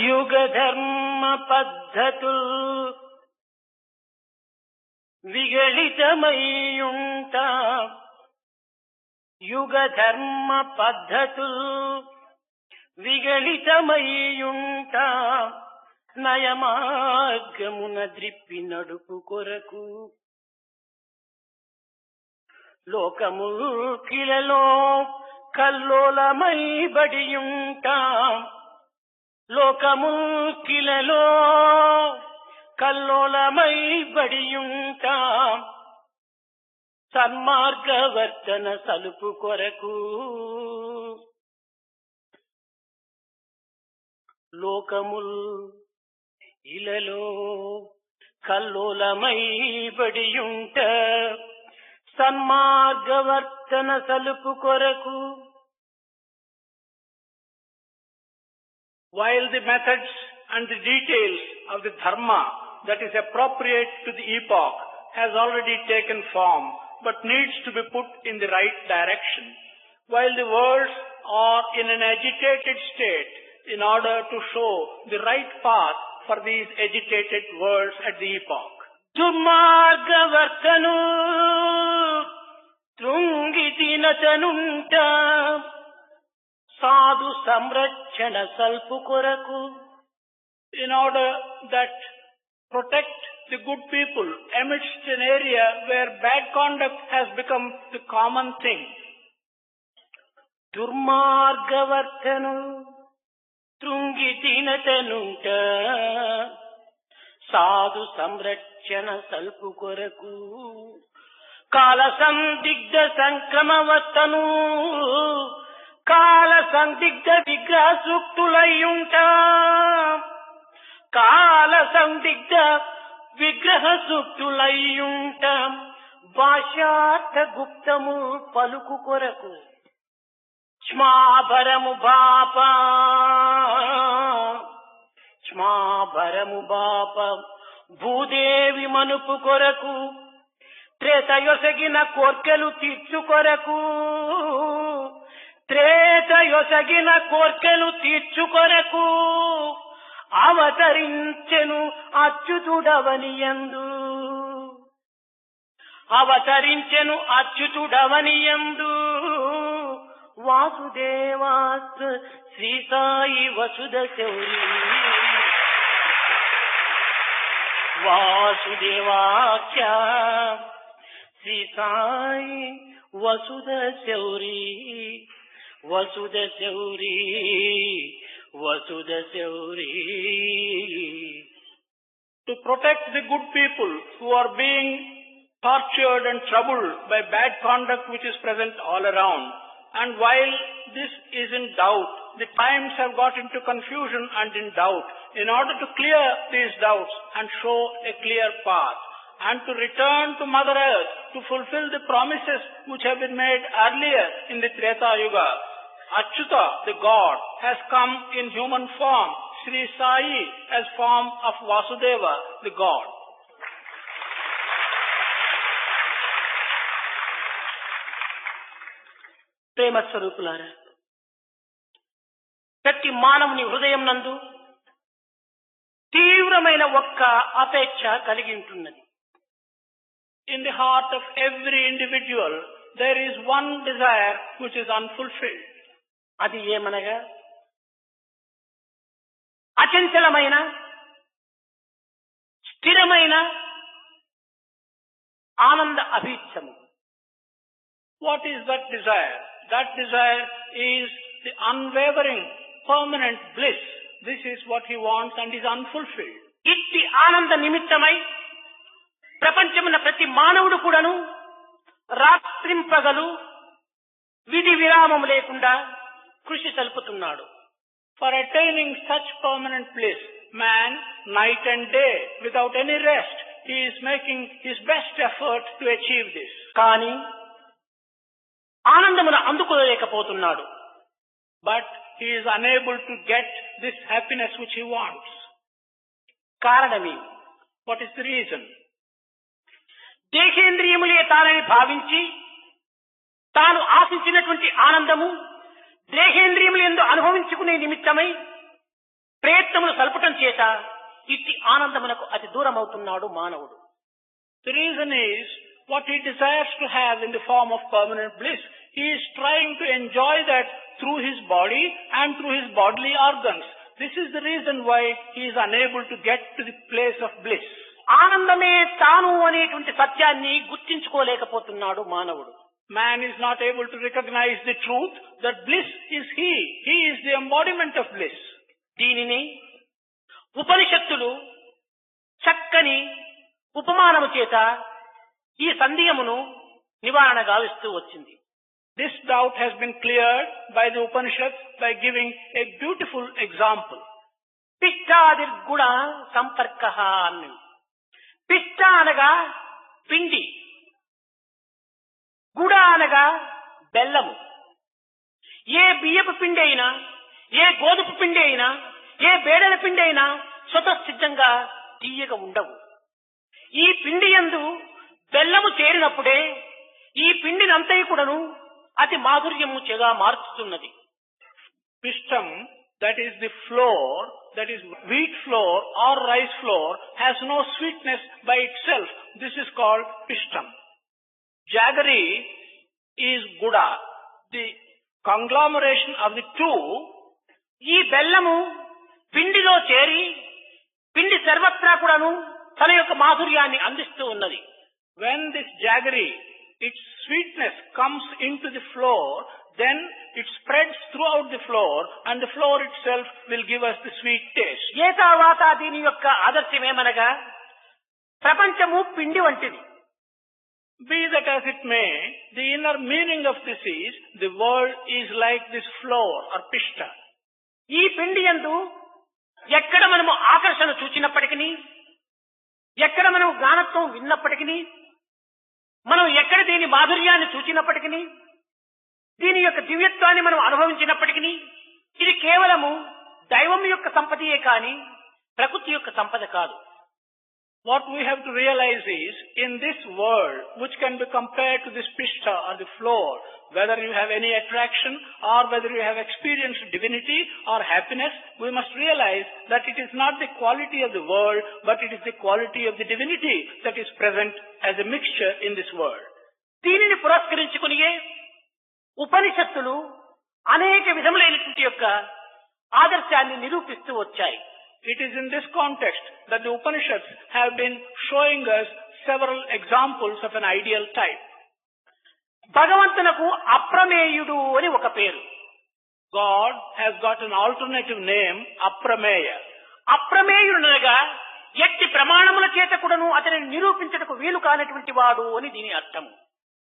యుగ ధర్మ పద్ధతుల్ విగళితమయ్యుంట యుగ ధర్మ పద్ధతుల్ విగళితమయ్యుంట నయమార్గమున ద్రిప్పి నడుపు కొరకు లోకముల్ కిలలో కల్లోలమై బడియుంట లోకముల్ కిలలో కల్లోలమై బడియుంట సన్మార్గవర్తన సలుపు కొరకు లోకముల్ ఇలలో కల్లోలమై బడియుంట సన్మార్గవర్తన సలుపు కొరకు. While the methods and the details of the dharma that is appropriate to the epoch has already taken form but needs to be put in the right direction, while the worlds are in an agitated state in order to show the right path for these agitated worlds at the epoch. దుర్మార్గవర్తను తృంగితినతనుంట సాధు సంరక్షణ సల్పు కొరకు. In order that protect the good people amidst an area where bad conduct has become the common thing. దుర్మార్గవర్తను తృంగితినతనుంట సాధు సంరక్షణ సల్పు కొరకు. కాల సందిగ్ధ సంక్రమవర్తను కాల సందిగ్ధ విగ్రహ సూక్తులయ్యుంట కాల సందిగ్ధ విగ్రహ సూక్తులయ్యుంట భాషార్థ గుప్తము పలుకు కొరకు. క్షమాభరము బాప క్షమాభరము బాప భూదేవి మనుపు కొరకు. త్రేతయొసగిన కోర్కెలు తీర్చు కొరకు త్రేతయొసగిన కోర్కెలు తీర్చు కొరకు అవతరించెను అచ్యుతుడవనియందు అవతరించెను అచ్యుతుడవనియందు వాసుదేవాస్త్ర శ్రీ సాయి వసుధ శౌరి వాసుదేవాఖ్య శ్రీ సాయి వసుధ శౌరి వసుధ శౌరి వసుధ Shouri. To protect the good people who are being tortured and troubled by bad conduct which is present all around. And while this is in doubt, the times have got into confusion and in doubt. In order to clear these doubts and show a clear path and to return to Mother Earth to fulfill the promises which have been made earlier in the Treta Yuga, Achyuta, the God, has come in human form, Sri Sai as form of Vasudeva, the God. ప్రేమ స్వరూపులారా, ప్రతి మానవుని హృదయం నందు తీవ్రమైన ఒక్క అపేక్ష కలిగి ఉంటున్నది. In the heart of every individual, there is one desire which is unfulfilled. అది ఏమనగా అచంచలమైన స్థిరమైన ఆనంద అభీష్టము. What is that desire? That desire is the unwavering, permanent bliss. This is what he wants and is unfulfilled. ఇట్టి ఆనంద నిమిత్తమై ప్రపంచమున ప్రతి మానవుడు కూడాను రాత్రింపగలు విధి విరామము లేకుండా కృషి సల్పుతున్నాడు. For attaining such permanent bliss, man, night and day, without any rest, he is making his best effort to achieve this. కానీ ఆనందమును అందుకోలేకపోతున్నాడు. But he is unable to get this happiness which he wants. కారణమే, what is the reason? దేశేంద్రియములే తానని భావించి తాను ఆశించినటువంటి ఆనందము దేహేంద్రియములందు అనుభవించుకునే నిమిత్తమై ప్రయత్నములు సల్పటం చేత ఇట్టి ఆనందమునకు అతి దూరమవుతున్నాడు మానవుడు. The reason is what he desires to have in the form of permanent bliss. He is trying to enjoy that through his body and through his bodily organs. This is the reason why he is unable to get to the place of bliss. ఆనందమే తాను అనేటువంటి సత్యాన్ని గుర్తించుకోలేకపోతున్నాడు మానవుడు. Man is not able to recognize the truth that bliss is he. He is the embodiment of bliss. దీనిని ఉపనిషత్తులు చక్కని ఉపమానము చేత ఈ సందేహమును నివారణ గావిస్తూ వచ్చింది. This doubt has been cleared by the Upanishads by giving a beautiful example. పిష్టాదిర్గుణ సంపర్కః అన్నది. పిష్ట అనగా పిండి, గుడ అనగా బెల్లము. ఏ బియ్యపు పిండి అయినా, ఏ గోధుమ పిండి అయినా, ఏ బేడల పిండి అయినా స్వతసిద్ధంగా తీయగా ఉండవు. ఈ పిండి యందు బెల్లము చేరినప్పుడే ఈ పిండినంతయు కూడాను అతి మాధుర్యముగా మార్చుతున్నది. Pishtam, that is the flour, that is wheat flour or rice flour, has no sweetness by itself. This is called pishtam. Jaggery is guda. The conglomeration of the two, ఈ బెల్లము పిండిలో చేరి పిండి సర్వత్రా కూడాను తన యొక్క మాధుర్యాన్ని అందిస్తూ ఉన్నది. when this jaggery, its sweetness comes into the flour, then it spreads throughout the flour and the flour itself will give us the sweet taste. ఏతావాత దీని యొక్క ఆదర్శమేమనగా ప్రపంచము పిండి వంటిది. Be that as it may, the inner meaning of this is, the world is like this flour or pishta. ఈ పిండి యందు ఎక్కడ మనము ఆకర్షణ చూచినప్పటికీ, ఎక్కడ మనం గానత్వం విన్నప్పటికీ, మనం ఎక్కడ దీని మాధుర్యాన్ని చూచినప్పటికీ, దీని యొక్క దివ్యత్వాన్ని మనం అనుభవించినప్పటికీ, ఇది కేవలము దైవం యొక్క సంపదయే కాని ప్రకృతి యొక్క సంపద కాదు. What we have to realize is, in this world, which can be compared to this pishta or the flour, whether you have any attraction or whether you have experienced divinity or happiness, we must realize that it is not the quality of the world, but it is the quality of the divinity that is present as a mixture in this world. దీనిని పురస్కరించుకునియే ఉపనిషత్తులు అనేక విధములైనటువంటి యొక్క ఆదర్శాన్ని నిరూపిస్తూ వచ్చాయి. It is in this context that the Upanishads have been showing us several examples of an ideal type. భగవంతునకు అప్రమేయుడు అని ఒక పేరు. God has got an alternative name, Aprameya. అప్రమేయుడనగా ఎట్టి ప్రమాణముల చేత కూడాను అతనిని నిరూపించటకు వీలు కానటువంటి వాడు అని దీని అర్థము.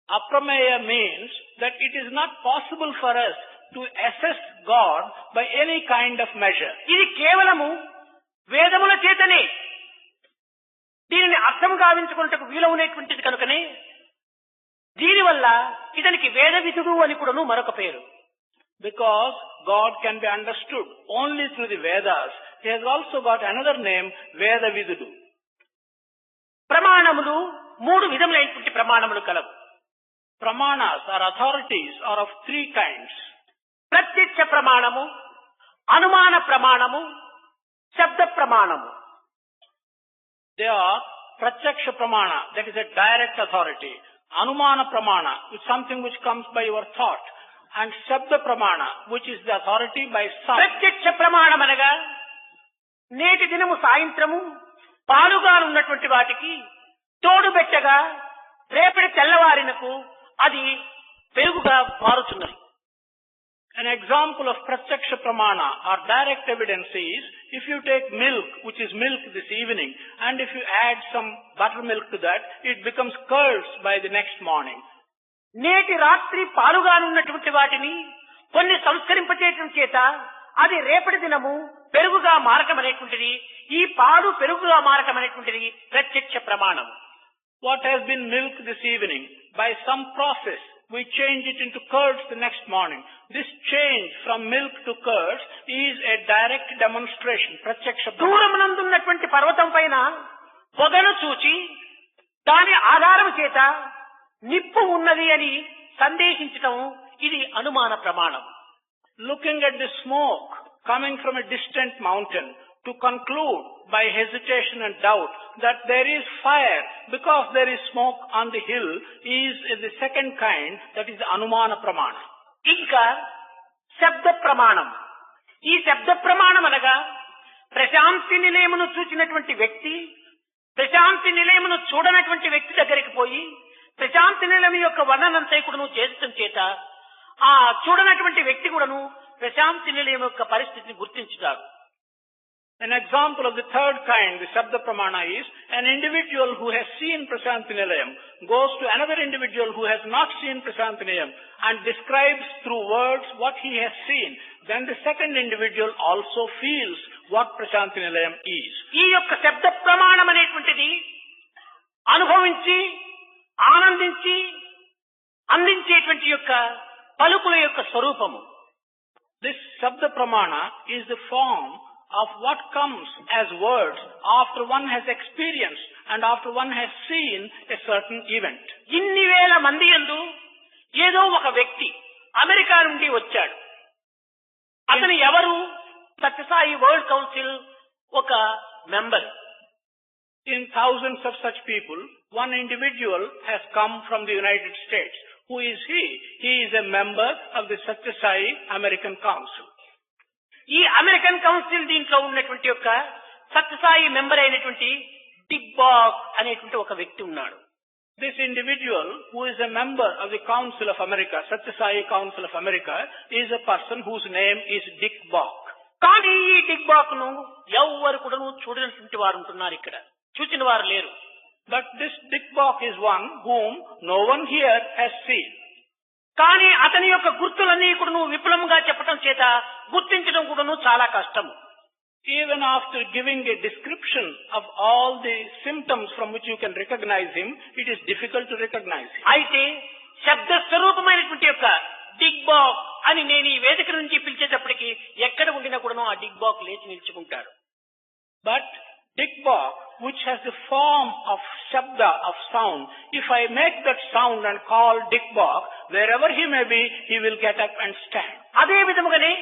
Aprameya means that it is not possible for us to assess God by any kind of measure. ఇది కేవలము వేదముల చేతనే దీనిని అర్థం గావించుకున్నటకు వీలవునేటువంటిది కనుకనే దీనివల్ల ఇతనికి వేదవిధుడు అని కూడాను మరొక పేరు. Because God can be understood only through the Vedas, he has also got another name, Vedavidudu. ప్రమాణములు మూడు విధములైనటువంటి ప్రమాణములు కలవు. Pramanas or authorities are of three kinds. ప్రత్యక్ష ప్రమాణము, అనుమాన ప్రమాణము, శబ్ద ప్రమాణము. They are Pratyaksha Pramana, that is a direct authority. Anumana Pramana, which is something which comes by your thought. And Shabda Pramana, which is the authority by sound. ప్రత్యక్ష ప్రమాణం అనగా నేటి దినము సాయంత్రము పాలుగా ఉన్నటువంటి వాటికి తోడుబెట్టగా రేపటి తెల్లవారినకు అది పెరుగుగా మారుతున్నది. An example of Pratyaksha Pramana or direct evidence is, if you take milk, which is milk this evening, and if you add some buttermilk to that, it becomes curds by the next morning. నేటి రాత్రి పాలుగానున్నటువంటి వాటిని కొన్ని సంస్కరింపచేయటం చేత అది రేపటి దినము పెరుగుగా మారటం అనేటువంటిది, ఈ పాలు పెరుగుగా మారటం అనేటువంటిది ప్రత్యక్ష ప్రమాణం. What has been milk this evening, by some process, we change it into curds the next morning. This change from milk to curds is a direct demonstration, Pratyaksha Pramana. దూరమునందున్నటువంటి పర్వతం పైన పొగను చూచి దాని ఆధారం చేత నిప్పు ఉన్నది అని సందేహించటం ఇది అనుమాన ప్రమాణం. Looking at the smoke coming from a distant mountain to conclude by hesitation and doubt that there is fire because there is smoke on the hill is the second kind, that is Anumana Pramana. ఇంకా శబ్ద ప్రమాణం. ఈ శబ్ద ప్రమాణం అనగా ప్రశాంతి నిలయమును చూచినటువంటి వ్యక్తి ప్రశాంతి నిలయమును చూడనటువంటి వ్యక్తి దగ్గరికి పోయి ప్రశాంతి నిలయం యొక్క వర్ణనంతా కూడాను చేసడం చేత ఆ చూడనటువంటి వ్యక్తి కూడాను ప్రశాంతి నిలయం యొక్క పరిస్థితిని గుర్తించుతాడు. An example of the third kind, the Shabda Pramana, is an individual who has seen Prasanthi Nilayam goes to another individual who has not seen Prasanthi Nilayam and describes through words what he has seen. Then the second individual also feels what Prasanthi Nilayam is. ఈ యొక్క శబ్ద ప్రమాణం అనేటువంటిది అనుభవించి ఆనందించి అందించేటువంటి యొక్క పలుకుల యొక్క స్వరూపము. This Shabda Pramana is the form of what comes as words after one has experienced and after one has seen a certain event. ఇన్ని వేల మంది యందు ఏదో ఒక వ్యక్తి అమెరికా నుండి వచ్చాడు. అతను ఎవరు? సత్యసాయి వరల్డ్ కౌన్సిల్ ఒక member. In thousands of such people, one individual has come from the United States. Who is he? He is a member of the Satya Sai American Council. ఈ అమెరికన్ కౌన్సిల్ దీంట్లో ఉన్నటువంటి యొక్క Sathya Sai member అయినటువంటి Dick back అనేటువంటి ఒక వ్యక్తి ఉన్నాడు. This individual, who is a member of the Council of America, Satya Sai Council of America, is a person whose name is Dick Bok. కానీ ఈ డిక్ బాక్ ను ఎవరు కూడా చూడనటువంటి వారు ఉంటున్నారు, ఇక్కడ చూచిన వారు లేరు. But this Dick Bok is one whom no one here has seen. కానీ అతని యొక్క గుర్తులన్నీ కూడా విపులంగా చెప్పడం చేత గుర్తించడం కూడా చాలా కష్టము. Even after giving a description of all the symptoms from which you can recognize him, it is difficult to recognize him. అయితే శబ్ద స్వరూపమైనటువంటి యొక్క డిక్ బాక్ అని నేను ఈ వేదిక నుంచి పిలిచేటప్పటికి ఎక్కడ ఉండినా కూడా ఆ డిక్ బాక్ లేచి నిల్చుకుంటాడు. But Dick Bok, which has the form of shabda, of sound, if I make that sound and call Dick Bok, wherever he may be, he will get up and stand. అదే విధముగానే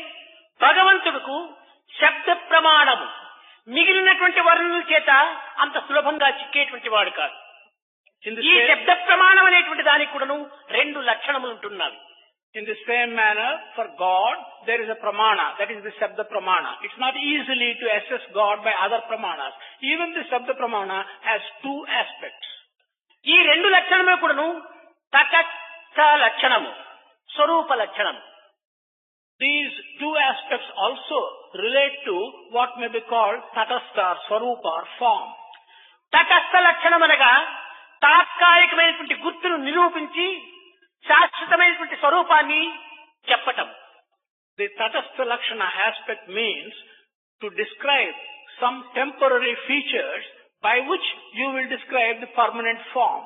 భగవంతుడుకు శబ్ద ప్రమాణము మిగిలినటువంటి వర్ణనల చేత అంత సులభంగా చిక్కేటువంటి వాడు కాదు. ఈ శబ్ద ప్రమాణం అనేటువంటి దానికి కూడాను రెండు లక్షణములు ఉంటున్నాయి. In the same manner, for God, there is a pramana, that is the Shabda Pramana. It's not easily to assess God by other pramanas. Even the Shabda Pramana has two aspects. ఈ రెండు లక్షణమే కూడాను తటస్థ లక్షణము, స్వరూప లక్షణము. These two aspects also relate to what may be called tatastha, swarupa or form. తటస్థ లక్షణం అనగా తాత్కాలికమైనటువంటి గుర్తును నిరూపించి శాశ్వతమైనటువంటి స్వరూపాన్ని చెప్పటం. The tatastha lakshana aspect means to describe some temporary features by which you will describe the permanent form.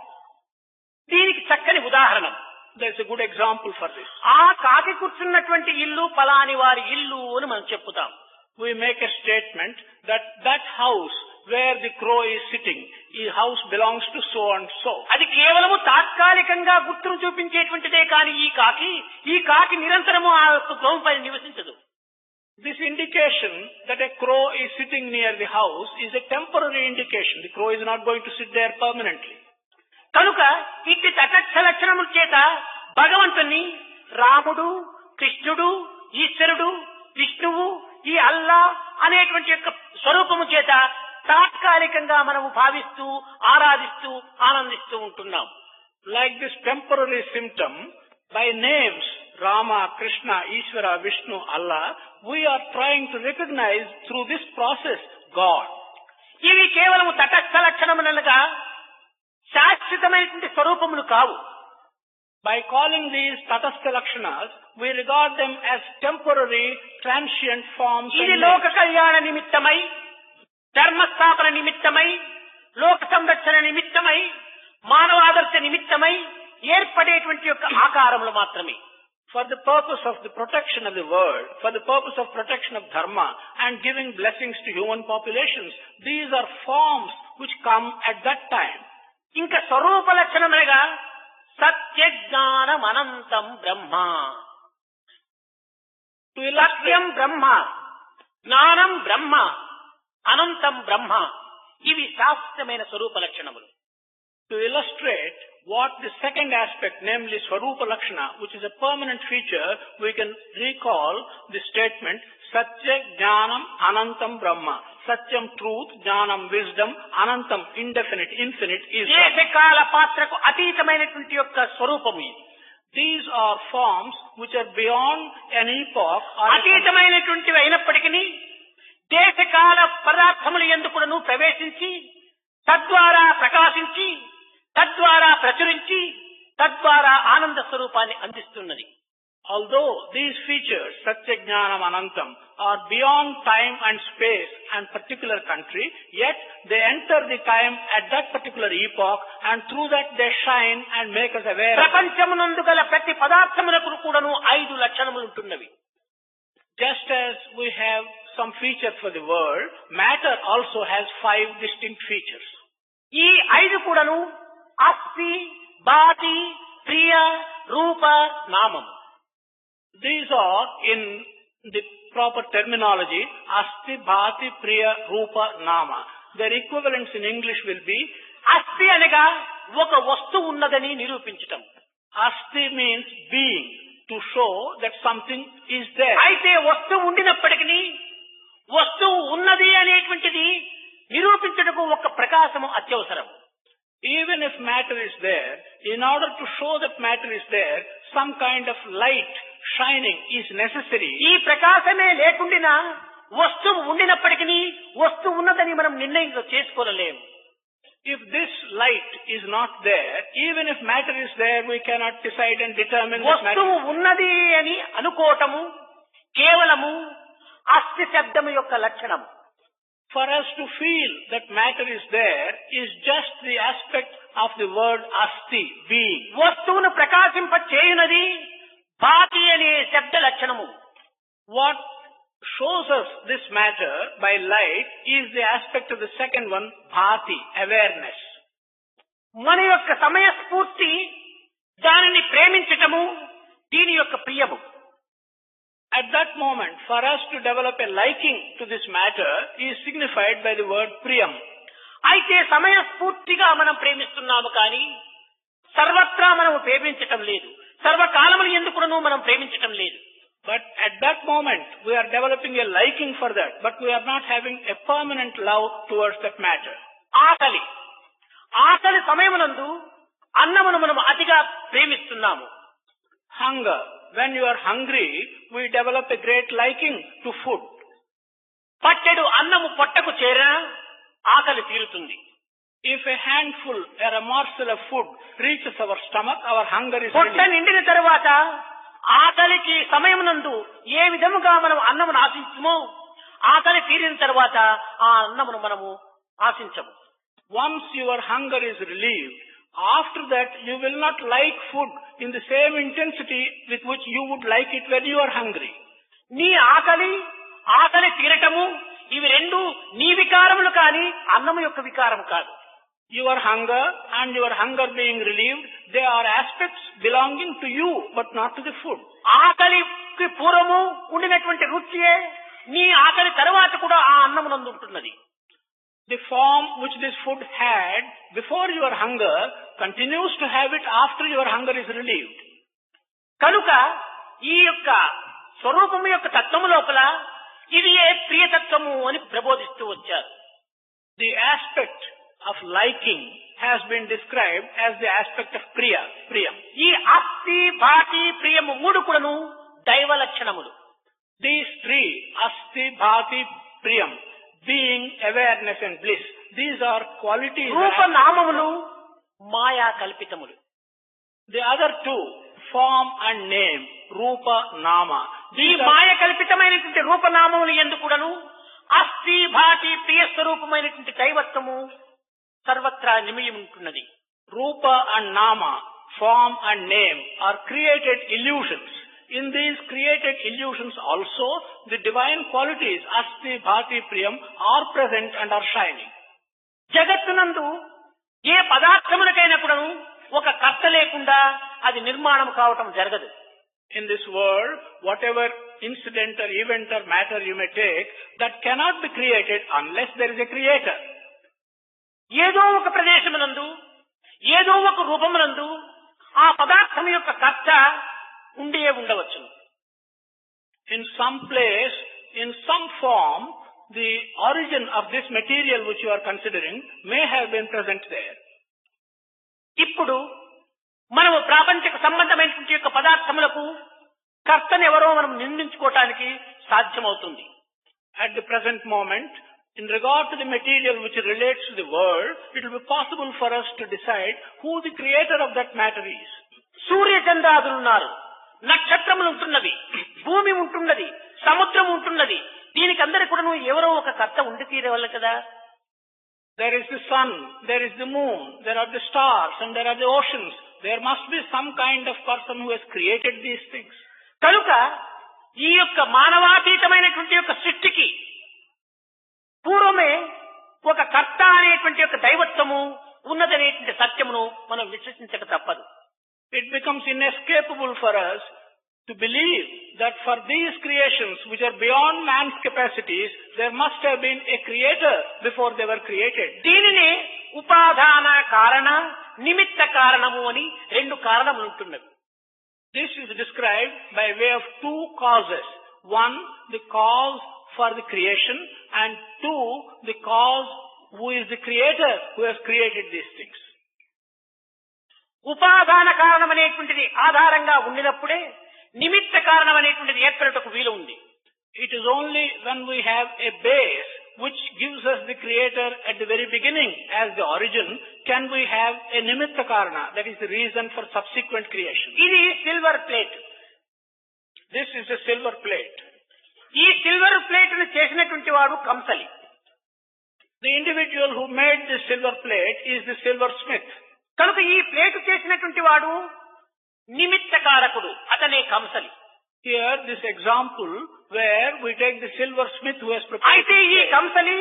దీనికి చక్కని ఉదాహరణ. There is a good example for this. ఆ కాకి కూర్చున్నటువంటి ఇల్లు పలాని వారి ఇల్లు అని మనం చెప్పుతాం. We make a statement that that house where the crow is sitting, the house belongs to so and so. అది కేవలము తాత్కాలికంగా గుర్తును చూపించేటువంటిదే కానీ ఈ కాకి నిరంతరము ఆ యొక్క గృహం పైన నివసించదు. This indication that a crow is sitting near the house is a temporary indication. The crow is not going to sit there permanently. కనుక ఇట్టి తటస్థ లక్షణముల చేత భగవంతుని రాముడు, కృష్ణుడు, ఈశ్వరుడు, విష్ణువు, ఈ అల్లా అనేటువంటి యొక్క స్వరూపము చేత తాత్కాలికంగా మనము భావిస్తూ ఆరాధిస్తూ ఆనందిస్తూ ఉంటున్నాం. Like this temporary symptom, by names Rama, Krishna, Ishvara, Vishnu, Allah, we are trying to recognize through this process God. ఇవి కేవలము తటస్థ లక్షణములనగా శాశ్వతమైనటువంటి స్వరూపములు కావు. By calling these tatastha lakshanas, we regard them as temporary, transient forms. ఇది లోక కళ్యాణ నిమిత్తమై, ధర్మస్థాపన నిమిత్తమై, లోక సంరక్షణ నిమిత్తమై, మానవాదర్శ నిమిత్తమై ఏర్పడేటువంటి యొక్క ఆకారములు మాత్రమే. For the purpose of the protection of the world, for the purpose of protection of dharma and giving blessings to human populations, these are forms which come at that time. ఇంకా స్వరూప లక్షణమనగా సత్య జ్ఞానం అనంతం బ్రహ్మ. సత్యం బ్రహ్మ, జ్ఞానం బ్రహ్మ, అనంతం బ్రహ్మ, ఇవి శాశ్వతమైన స్వరూప లక్షణములు. To illustrate what the second aspect, namely Swarupa Lakshana, which is a permanent feature, we can recall the statement Satya Jnanam Anantam Brahma. Satyam truth, Jnanam wisdom, Anantam indefinite, infinite is దేశకాల పాత్రకు అతీతమైనటువంటి యొక్క స్వరూపము ఇది. These are forms which are beyond an epoch or అతీతమైనటువంటివి అయినప్పటికీ దేశకాల పదార్థములు ఎందుకును ప్రవేశించి తద్వారా ప్రకాశించి తద్వారా ప్రచురించి తద్వారా ఆనంద స్వరూపాన్ని అందిస్తున్నది. Although these features, Satya Jnanam Anantam, are beyond time and space and particular country, yet they enter the time at that particular epoch, and through that they shine and make us aware. ప్రపంచమునందు గల ప్రతి పదార్థములకు కూడాను 5 లక్షణములు ఉంటున్నవి. Just as we have some features for the world, matter also has 5 distinct features. ఈ 5 కూడాను అస్థి, భాతి, ప్రియ, రూప, నామం. These are, in the proper terminology, Asti, Bhati, Priya, Rupa, Nama. Their equivalents in English will be, అస్థి అనగా ఒక వస్తువు ఉన్నదని నిరూపించటం. Asti means being, to show that something is there. అయితే వస్తువు ఉండినప్పటికీ వస్తువు ఉన్నది అనేటువంటిది నిరూపించటకు ఒక ప్రకాశము అత్యవసరం. Even if matter is there, in order to show that matter is there, some kind of light shining is necessary. ఈ ప్రకాశమే లేకుండా వస్తువు ఉండినప్పటికీ వస్తువు ఉన్నదని మనం నిర్ణయం చేసుకోలేము. If this light is not there, even if matter is there, we cannot decide and determine that matter. వస్తువు ఉన్నది అని అనుకోవటము కేవలము అస్థి శబ్దము యొక్క లక్షణం. For us to feel that matter is there is just the aspect of the word asti, being. వస్తువును ప్రకాశింప చేయునది భాతి అనే శబ్ద లక్షణము. What shows us this matter by light is the aspect of the second one, bhati, awareness. మన యొక్క సమయస్ఫూర్తి దానిని ప్రేమించటము దీని యొక్క ప్రియము. At that moment, for us to develop a liking to this matter is signified by the word priyam. అయితే సమయస్ఫూర్తిగా మనం ప్రేమిస్తున్నాము కానీ సర్వత్రా మనం ప్రేమించటం లేదు. సర్వకాలములు ఎందుకును మనం ప్రేమించటం లేదు. But at that moment, we are developing a liking for that, but we are not having a permanent love towards that matter. ఆకలి సమయమునందు అన్నమును మనం అతిగా ప్రేమిస్తున్నాము. Hunger. When you are hungry, we develop a great liking to food. పట్టెడు అన్నము పొట్టకు చేరా ఆకలి తీరుతుంది. If a handful or a morsel of food reaches our stomach, our hunger is పొట్ట ready. నిండిన తరువాత ఆకలికి సమయమునందు ఏ విధముగా మనం అన్నమును ఆశించమో ఆకలి తీరిన తరువాత ఆ అన్నమును మనము ఆశించము. Once your hunger is relieved, after that you will not like food in the same intensity with which you would like it when you are hungry. నీ ఆకలి తీరటము ఇవి రెండు నీ వికారములు కానీ అన్నము యొక్క వికారం కాదు. Your hunger and your hunger being relieved, they are aspects belonging to you but not to the food. ఆకలికి పూర్వము ఉండినటువంటి రుచియే నీ ఆకలి తరువాత కూడా ఆ అన్నమునందు ఉంటున్నది. The form which this food had before your hunger continues to have it after your hunger is relieved. కనుక ఈ యొక్క స్వరూపము యొక్క తత్వము లోపల ఇది ఏ ప్రియతత్వము అని ప్రబోధిస్తూ వచ్చారు. The aspect of liking has been described as the aspect of priyam. ఈ అస్థి, భాతి, ప్రియము మూడు కూడాను దైవ లక్షణములు. These three, asti, bhati, priyam, being, awareness and bliss, these are qualities. రూపనామములు Maya కల్పితములు. The other two, form and name, rupa, nama. ఈ మాయ కల్పితమైనటువంటి రూపనామములు ఎందుకుడను అస్థి, భాతి, ప్రియ స్వరూపమైనటువంటి దైవత్వము సర్వత్రా నిమయం ఉంటున్నది. Rupa and nama, form and name are created illusions. In these created illusions also, the divine qualities, asti, bhati, priyam, are present and are shining. జగత్తునందు ఏ పదార్థములకైనా కూడాను ఒక కర్త లేకుండా అది నిర్మాణం కావటం జరగదు. In this world, whatever incident or event or matter you may take that cannot be created unless there is a creator. ఏదో ఒక ప్రదేశమునందు ఏదో ఒక రూపమునందు ఆ పదార్థం యొక్క కర్త ఉండే ఉండవచ్చు. In some place, in some form, the origin of this material which you are considering may have been present there. ఇప్పుడు మనము ప్రాపంచిక సంబంధమైనటువంటి యొక్క పదార్థములకు కర్తను ఎవరో మనం నిర్మించుకోవటానికి సాధ్యమవుతుంది. At the present moment, in regard to the material which relates to the world, it will be possible for us to decide who the creator of that matter is. సూర్య చంద్రాదులు ఉన్నారు, నక్షత్రములు ఉంటున్నవి, భూమి ఉంటున్నది, సముద్రం ఉంటున్నది. దీనికి అందరి కూడా ఎవరో ఒక కర్త ఉండి తీరేవాళ్ళు కదా. There is the sun, there is the moon, there are the stars and there are the oceans. There must be some kind of person who has created these things. కనుక ఈ యొక్క మానవాతీతమైనటువంటి యొక్క సృష్టికి పూర్వమే ఒక కర్త అనేటువంటి యొక్క దైవత్వము ఉన్నదనేటువంటి సత్యమును మనం విశ్వసించక తప్పదు. It becomes inescapable for us to believe that for these creations which are beyond man's capacities, there must have been a creator before they were created. దీనిని ఉపాదాన కారణ, నిమిత్త కారణము అని రెండు కారణములు ఉంటున్నవి. This is described by way of two causes. One, the cause for the creation, and two, the cause who is the creator who has created these things. ఉపాదాన కారణం అనేటువంటిది ఆధారంగా ఉండినప్పుడే నిమిత్త కారణం అనేటువంటిది ఏర్పడటకు వీలు ఉంది. It is only when we have a base which gives us the creator at the very beginning as the origin can we have a nimitta karana, that is the reason for subsequent creation. ఇది silver plate. This is a silver plate. ఈ silver plate ను చేసినటువంటి వాడు Kamsali. The individual who made this silver plate is the silversmith. కనుక ఈ plate చేసినటువంటి వాడు నిమిత్త కారకుడు, అతనే Kamsali. Here this example where we take the silversmith who has prepared. అయితే ఈ కంసలి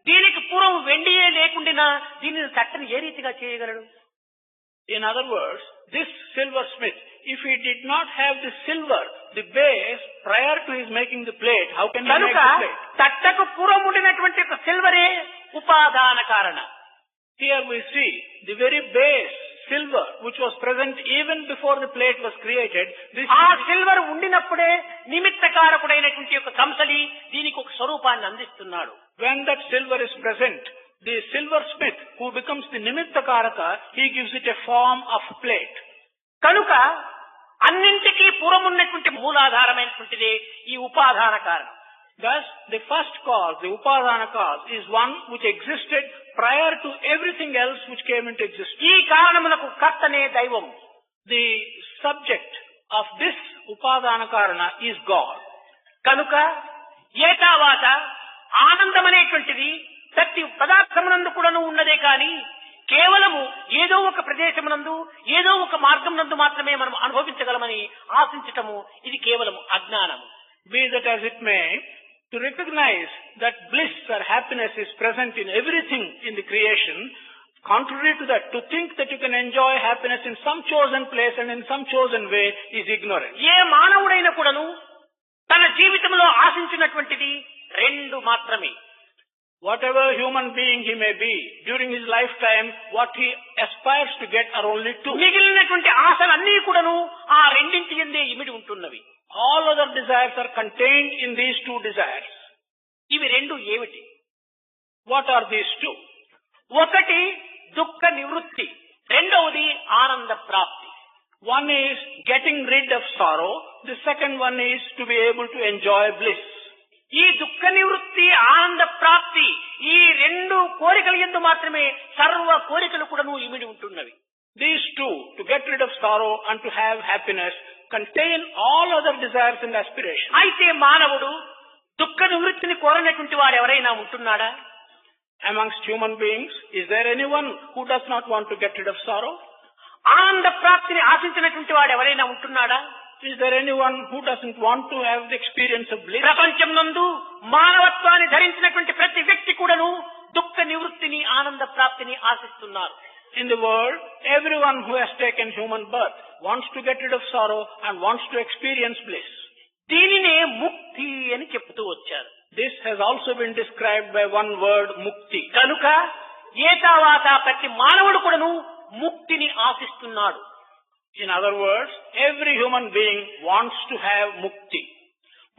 దీనికి పూర్వం వెండియే లేకుండా దీనిని తట్టని ఏ రీతిగా చేయగలడు? In other words, this silversmith, if he did not have the silver, the base, prior to his making the plate, how can he make కనుక the plate? తట్టకు పూర్వం ఉండినటువంటి ఒక సిల్వరే ఉపాదాన కారణ. Here we see the very base, silver, which was present even before the plate was created. This ఆ silver ఉండినప్పుడే నిమిత్త కారకుడైనటువంటి ఒక కంసలి దీనికి ఒక స్వరూపాన్ని అందిస్తున్నాడు. when that silver is present, the silversmith who becomes the nimitta karaka, he gives it a form of plate. కనుక అన్నింటికీ పూర్వం ఉన్నటువంటి మూలాధారమైనటువంటిదే ఈ ఉపాదాన కారణం. Thus, the first cause, the upadana cause, is one which existed prior to everything else which came into existence. ఈ కారణమునకు కర్తనే దైవం. The subject of this upadana karana is God. కనుక ఏతావాత ఆనందమనేటువంటిది ప్రతి పదార్థమునందు కూడాను ఉన్నదే కానీ కేవలము ఏదో ఒక ప్రదేశమునందు ఏదో ఒక మార్గమునందు మాత్రమే మనం అనుభవించగలమని ఆశించటము ఇది కేవలము అజ్ఞానము. Be that as it may, to recognize that bliss or happiness is present in everything in the creation, contrary to that, to think that you can enjoy happiness in some chosen place and in some chosen way is ignorance. ఏ మానవుడైనా కూడాను తన జీవితంలో ఆశించినటువంటిది రెండు మాత్రమే. Whatever human being he may be, during his lifetime, what he aspires to get are only two. మిగిలినటువంటి ఆశలన్నీ కూడాను ఆ రెండింటి యందే ఇమిడి ఉంటున్నవి. All other desires are contained in these two desires. ఇవి రెండు ఏమిటి? What are these two? ఒకటి దుఃఖ నివృత్తి, రెండవది ఆనంద ప్రాప్తి. One is getting rid of sorrow, the second one is to be able to enjoy bliss. ఈ దుఃఖ నివృత్తి ఆనంద ప్రాప్తి ఈ రెండు కోరికల యందు మాత్రమే సర్వ కోరికలు కూడాను ఇమిడి ఉంటున్నవి. These two, to get rid of sorrow and to have happiness, contain all other desires and aspirations. అయితే మానవుడు దుఃఖ నివృత్తిని కోరనటువంటి వాడు ఎవరైనా ఉంటున్నాడా? Amongst human beings, is there anyone who does not want to get rid of sorrow? ఆనంద ప్రాప్తిని ఆశించినటువంటి వాడు ఎవరైనా ఉంటున్నాడా? Is there anyone who doesn't want to have the experience of bliss? ప్రపంచం నందు మానవత్వాన్ని ధరించినటువంటి ప్రతి వ్యక్తి కూడాను దుఃఖ నివృత్తిని ఆనంద ప్రాప్తిని ఆశిస్తున్నారు. In the world, everyone who has taken human birth wants to get rid of sorrow and wants to experience bliss. దీనినే ముక్తి అని చెప్తూ వచ్చారు. This has also been described by one word, mukti. కనుక ఏతావాత ప్రతి మానవుడు కూడాను ముక్తిని ఆశిస్తున్నాడు. In other words, every human being wants to have mukti.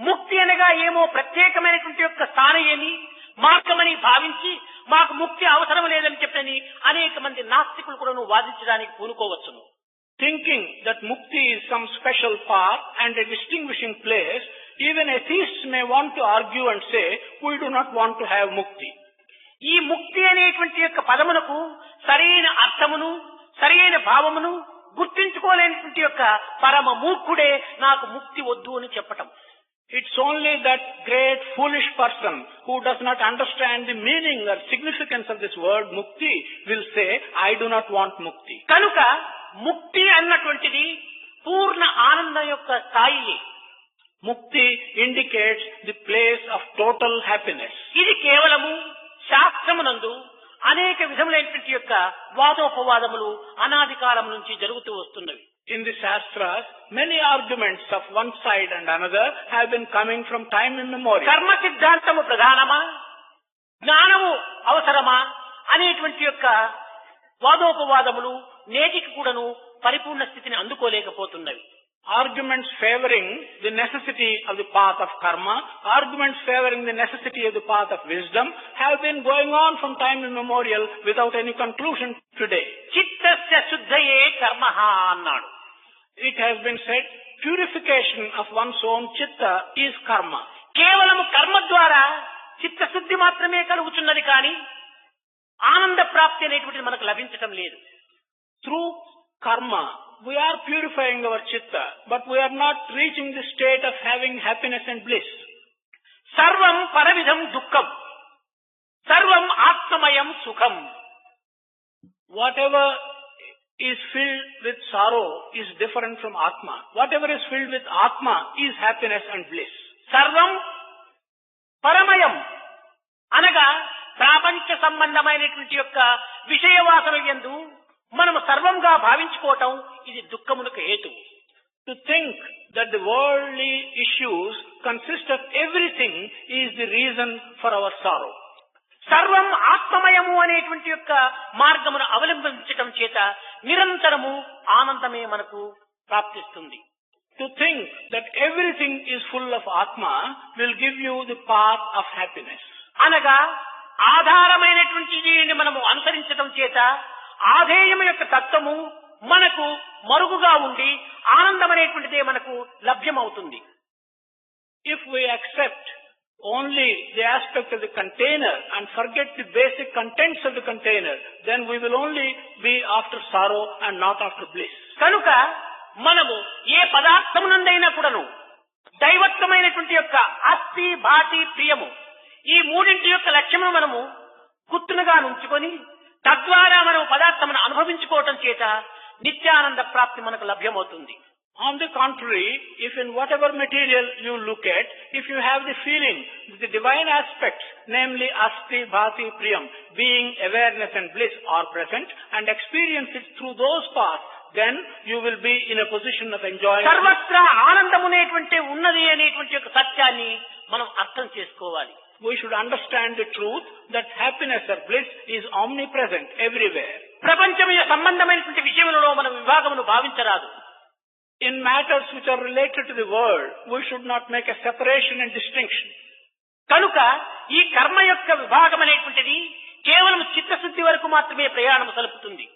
ముక్తి అనగా ఏమో ప్రత్యేకమైనటువంటి యొక్క స్థానమని మార్గమని భావించి మాకు ముక్తి అవసరం లేదని చెప్పని అనేక మంది నాస్తికులు కూడాను వాదించడానికి పూనుకోవచ్చును. Thinking that mukti is some special path and a distinguishing place, even atheists may want to argue and say, we do not want to have mukti. ఈ ముక్తి అనేటువంటి యొక్క పదమునకు సరైన అర్థమును సరైన భావమును గుర్తించుకోలేనటువంటి యొక్క పరమ మూర్ఖుడే నాకు ముక్తి వద్దు అని చెప్పటం. It's only that great foolish person who does not understand the meaning or significance of this word mukti will say, I do not want mukti. కనుక ముక్తి అన్నటువంటిది పూర్ణ ఆనందం యొక్క స్థాయి. Mukti indicates the place of total happiness. ఇది కేవలము శాస్త్రమునందు అనేక విధములైనటువంటి యొక్క వాదోపవాదములు అనాది కాలం నుంచి జరుగుతూ వస్తున్నవి. In the Shastras, many arguments of one side and another have been coming from time immemorial. కర్మ సిద్ధాంతము ప్రధానమా జ్ఞానము అవసరమా అనేటువంటి యొక్క వాదోపవాదములు నేటికి కూడాను పరిపూర్ణ స్థితిని అందుకోలేకపోతున్నవి. Arguments favoring the necessity of the path of karma, arguments favoring the necessity of the path of wisdom have been going on from time immemorial without any conclusion today. చిత్తస్య శుద్ధయే కర్మః అన్నాడు. It has been said, purification of one's own chitta is karma. కేవలం కర్మ ద్వారా చిత్తశుద్ధి మాత్రమే కలుగుతున్నది కానీ ఆనంద ప్రాప్తి అనేటువంటిది మనకు లభించటం లేదు. Through karma, we are purifying our chitta, but we are not reaching the state of having happiness and bliss. సర్వం పరవిధం దుఃఖం సర్వం ఆత్మమయం సుఖం. Whatever is filled with sorrow is different from Atma. Whatever is filled with Atma is happiness and bliss. సర్వం పరమయం అనగా ప్రాపంచ సంబంధమైనటువంటి యొక్క విషయవాసన యందు మనము సర్వంగా భావించుకోవటం ఇది దుఃఖమునకు హేతువు. To think that the worldly issues consist of everything is the reason for our sorrow. సర్వం ఆత్మమయము అనేటువంటి యొక్క మార్గమును అవలంబించటం చేత నిరంతరము ఆనందమే మనకు ప్రాప్తిస్తుంది. To think that everything is full of Atma will give you the path of happiness. అనగా ఆధారమైనటువంటి దీనిని మనము అనుసరించటం చేత ఆధేయము యొక్క తత్వము మనకు మరుగుగా ఉండి ఆనందం అనేటువంటిదే మనకు లభ్యమవుతుంది. If we accept only the aspect of the container and forget the basic contents of the container, then we will only be after sorrow and not after bliss. కనుక మనము ఏ పదార్థమునందైనా కూడాను దైవత్వమైనటువంటి యొక్క అస్థి భాతి ప్రియము ఈ మూడింటి యొక్క లక్ష్యము మనము గుర్తునుగా ఉంచుకొని తద్వారా మనం పదార్థమును అనుభవించుకోవటం చేత నిత్యానంద ప్రాప్తి మనకు లభ్యమవుతుంది. On the contrary, if in whatever material you look at, if you have the feeling that the divine aspects, namely Asti, Bhati, Priyam, being awareness and bliss are present and experience it through those paths, then you will be in a position of enjoying. సర్వత్రా ఆనందమునేటువంటి ఉన్నది అనేటువంటి యొక్క సత్యాన్ని మనం అర్థం చేసుకోవాలి. We should understand the truth that happiness or bliss is omnipresent everywhere. ప్రపంచం సంబంధమైనటువంటి విషయములలో మనం విభాగమును భావించరాదు. In matters which are related to the world, we should not make a separation and distinction. కనుక ఈ కర్మ యొక్క విభాగం అనేటువంటిది కేవలం చిత్తశుద్ధి వరకు మాత్రమే ప్రయాణం సలుపుతుంది.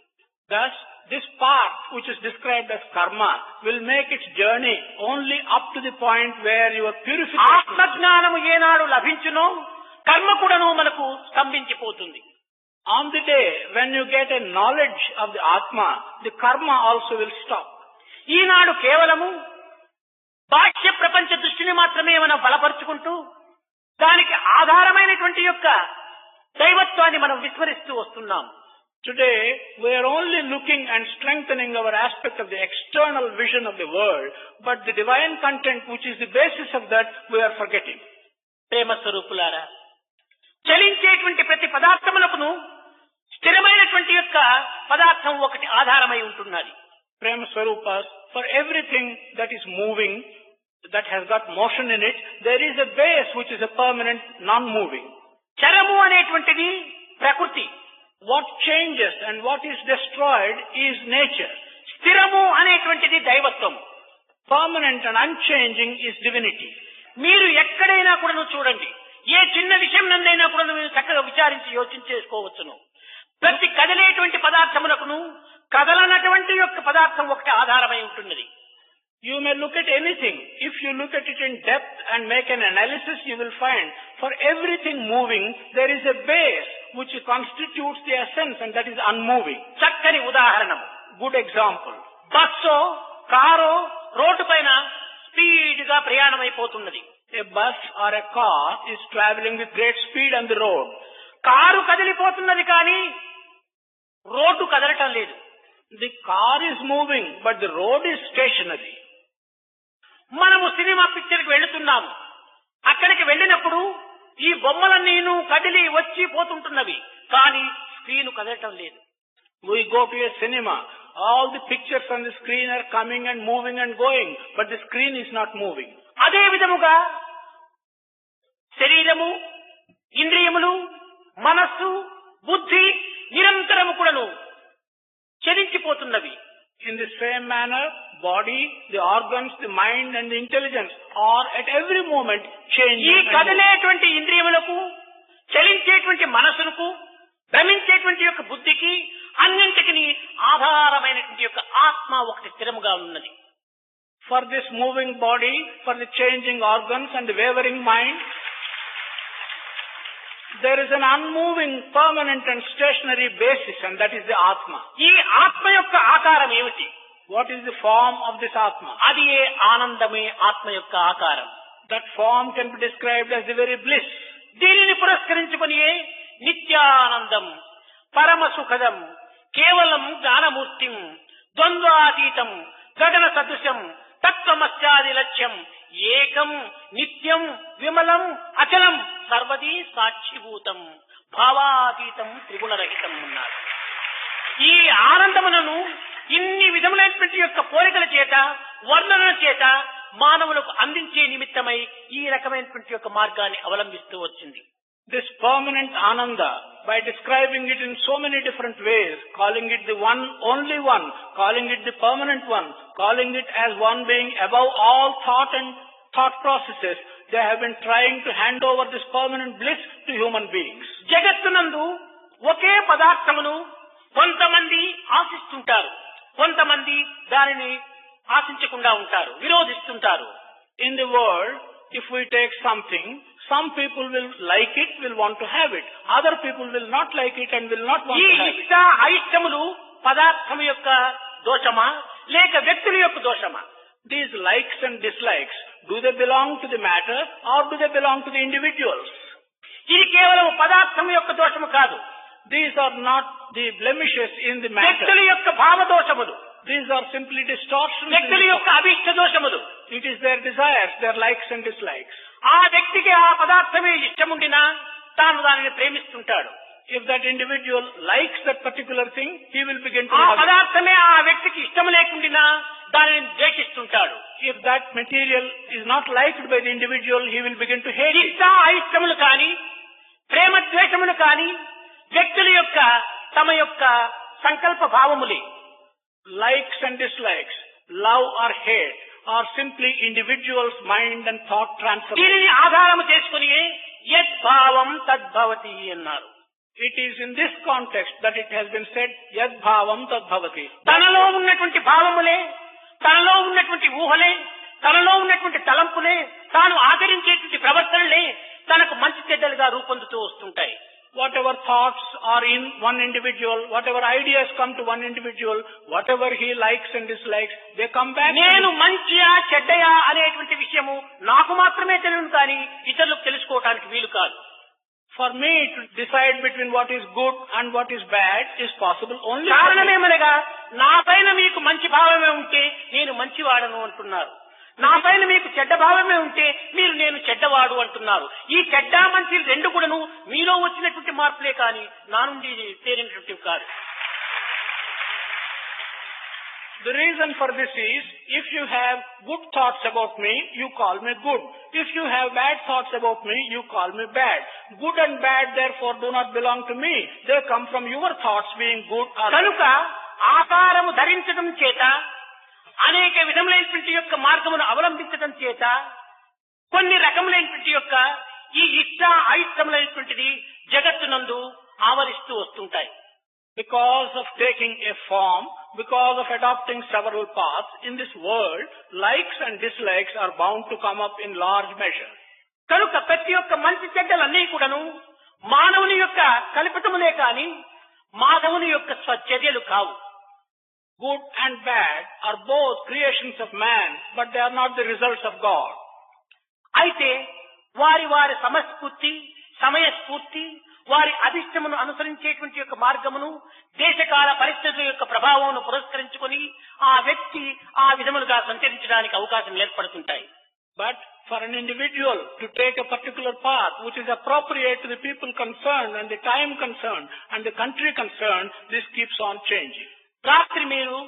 Thus, this path which is described as karma will make its journey only up to the point where your purification. ఆత్మజ్ఞానము ఏనాడు లభించునో కర్మ కూడాను మనకు స్తంభించిపోతుంది. On the day when you get a knowledge of the Atma, the karma also will stop. ఈనాడు కేవలము బాహ్య ప్రపంచ దృష్టిని మాత్రమే మనం బలపరుచుకుంటూ దానికి ఆధారమైనటువంటి యొక్క దైవత్వాన్ని మనం విస్మరిస్తూ వస్తున్నాం. Today, we are only looking and strengthening our aspect of the external vision of the world, but the divine content which is the basis of that, we are forgetting. ప్రేమ స్వరూపులారా, చలించేటువంటి ప్రతి పదార్థములకును స్థిరమైనటువంటి యొక్క పదార్థం ఒకటి ఆధారమై ఉంటున్నది. Prema Swarupas, for everything that is moving, that has got motion in it, there is a base which is a permanent, non-moving. చరము అనేటువంటిది ప్రకృతి. What changes and what is destroyed is nature. స్థిరము అనేటువంటిది దైవత్వం. Permanent and unchanging is divinity. మీరు ఎక్కడైనా కూడా చూడండి, ఏ చిన్న విషయం నందైనా కూడా మీరు చక్కగా విచారించి యోచన చేసుకోవచ్చును. ప్రతి కదిలేటువంటి పదార్థమునకును కదలనటువంటి యొక్క పదార్థం ఒకటి ఆధారమై ఉంటున్నది. You may look at anything. If you look at it in depth and make an analysis, you will find for everything moving, there is a base which constitutes the essence, and that is unmoving. చక్కని ఉదాహరణ, Good example. బస్సో కారో road పైన speed గా ప్రయాణం అయిపోతున్నది. A bus or a car is traveling with great speed on the road. Car కదిలిపోతున్నది కానీ road కదలటం లేదు. The car is moving, but the road is stationary. మనము cinema పిక్చర్కి వెళుతున్నాము. అక్కడికి వెళ్ళినప్పుడు ఈ బొమ్మలన్నీను కదిలి వచ్చి పోతుంటున్నవి, కానీ స్క్రీన్ కదలటం లేదు. We go to a cinema. All the pictures on the screen are coming and moving and going, but the screen is not moving. అదే విధముగా శరీరము, ఇంద్రియములు, మనస్సు, బుద్ధి నిరంతరము కూడాను చలించిపోతున్నవి. In the same manner, body, the organs, the mind and the intelligence are at every moment ఈ changing. కదిలేటువంటి ఇంద్రియములకు, చలించేటువంటి మనసులకు, భ్రమించేటువంటి యొక్క బుద్ధికి అన్నింటికి ఆధారమైనటువంటి యొక్క ఆత్మ ఒకటి స్థిరముగా ఉన్నది. For this moving body, for the changing organs and the wavering mind, there is an unmoving, permanent and stationary basis, and that is the Atma. ఈ ఆత్మ యొక్క ఆకారం ఏమిటి? What is the form of this Atma? అది ఏ ఆనందమే ఆత్మ యొక్క ఆకారం. That form can be described as the very bliss. దీనిని పురస్కరించుకొని నిత్యానందం, పరమ సుఖదం, కేవలం జ్ఞానమూర్తిం, ద్వంద్వాతీతం, గగన సదృశం, తత్వమస్యాది లక్ష్యం, ఏకం నిత్యం విమలం అచలం సర్వదీ సాక్షిభూతం, భావాతీతం త్రిగుణరహితం ఉన్నారు. ఈ ఆనందములను ఇన్ని విధములైనటువంటి యొక్క కోరికల చేత, వర్ణన చేత మానవులకు అందించే నిమిత్తమై ఈ రకమైనటువంటి యొక్క మార్గాన్ని అవలంబిస్తూ వచ్చింది. This permanent Ananda, by describing it in so many different ways, calling it the one, only one, calling it the permanent one, calling it as one being above all thought and thought processes, they have been trying to hand over this permanent bliss to human beings. జగత్తునందు ఒకే పదార్థమును కొంతమంది ఆశిస్తుంటారు, కొంతమంది దానిని ఆశించకుండా ఉంటారు, విరోధిస్తుంటారు. In the world, if we take something, some people will like it, will want to have it. Other people will not like it and will not want ఈ to have it. ఇష్ట అయిష్టములు పదార్థము యొక్క దోషమా లేక వ్యక్తుల యొక్క దోషమా? These likes and dislikes, do they belong to the matter or do they belong to the individuals? ఇది కేవలం పదార్థం యొక్క దోషము కాదు. These are not the blemishes in the matter. వ్యక్తుల యొక్క భావ దోషములు, These are simply distortions. వ్యక్తుల యొక్క అభిష్ట దోషములు. It is their desires, their likes and dislikes. ఆ వ్యక్తికి ఆ పదార్థమే ఇష్టముండినా తాను దానిని ప్రేమిస్తుంటాడు. If that individual likes that particular thing, he will begin to ఆ love it. పదార్థమే ఆ వ్యక్తికి ఇష్టం లేకుండినా దానిని ద్వేషిస్తుంటాడు. If that material is not liked by the individual, he will begin to hate it. ఇష్ట అయిష్టములు కాని, ప్రేమ ద్వేషములు కాని వ్యక్తుల యొక్క తమ యొక్క సంకల్ప భావములే. Likes and dislikes, love or hate, are simply individuals' mind and thought transfer. దీనిని ఆధారము చేసుకుని యద్భావం తద్భవతి అన్నారు. It is in this context that it has been said, Yad Bhavam Tad Bhavati. తనలో ఉన్నటువంటి భావములే, తనలో ఉన్నటువంటి ఊహలే, తనలో ఉన్నటువంటి తలంపులే, తాను ఆచరించేటువంటి ప్రవర్తనలే తనకు మంచి చెడ్డలుగా రూపొందుతూ వస్తుంటాయి. Whatever thoughts are in one individual, whatever ideas come to one individual, whatever he likes and dislikes, they come back. నేను మంచియా చెడ్డయా అనేటువంటి విషయము నాకు మాత్రమే తెలియదు కానీ ఇతరులకు తెలుసుకోవడానికి వీలు కాదు. For me to decide between what is good and what is bad is possible only. కారణమేమనగా నా పైన మీకు మంచి భావమే ఉంటే నేను మంచివాడను అంటున్నారు, నా పైన మీకు చెడ్డ భావమే ఉంటే మీరు నేను చెడ్డవాడు అంటున్నారు. ఈ చెడ్డ మంచి రెండు కూడాను మీలో వచ్చినటువంటి మార్పులే కానీ నా నుండి తేలినటువంటి కాదు. The reason for this is, if you have good thoughts about me, you call me good. If you have bad thoughts about me, you call me bad. Good and bad therefore do not belong to me. They come from your thoughts being good or bad. కనుక ఆకారము ధరించడం చేత, అనేక విధములైనటువంటి యొక్క మార్గమును అవలంబించడం చేత, కొన్ని రకములైనటువంటి యొక్క ఈ ఇష్ట అయిష్టములైనటువంటిది జగత్తునందు ఆవరిస్తూ వస్తుంటాయి. Because of taking a form, because of adopting several paths in this world, likes and dislikes are bound to come up in large measure. కనుక ప్రతి ఒక్క మంచి చెడ్డలన్నీ కూడాను మానవుని యొక్క కల్పితములే కాని మాధవుని యొక్క స్వచర్యలు కావు. Good and bad are both creations of man, but they are not the results of God. అయితే వారి వారి సమస్ఫూర్తి, సమయస్ఫూర్తి, వారి అభిష్టమును అనుసరించేటువంటి యొక్క మార్గమును, దేశకాల పరిస్థితుల యొక్క ప్రభావమును పురస్కరించుకొని ఆ వ్యక్తి ఆ విధములుగా సంచరించడానికి అవకాశం ఏర్పడుతుంటాయి. But for an individual to take a particular path which is appropriate to the people concerned and the time concerned and the country concerned, this keeps on changing. రాత్రి మీరు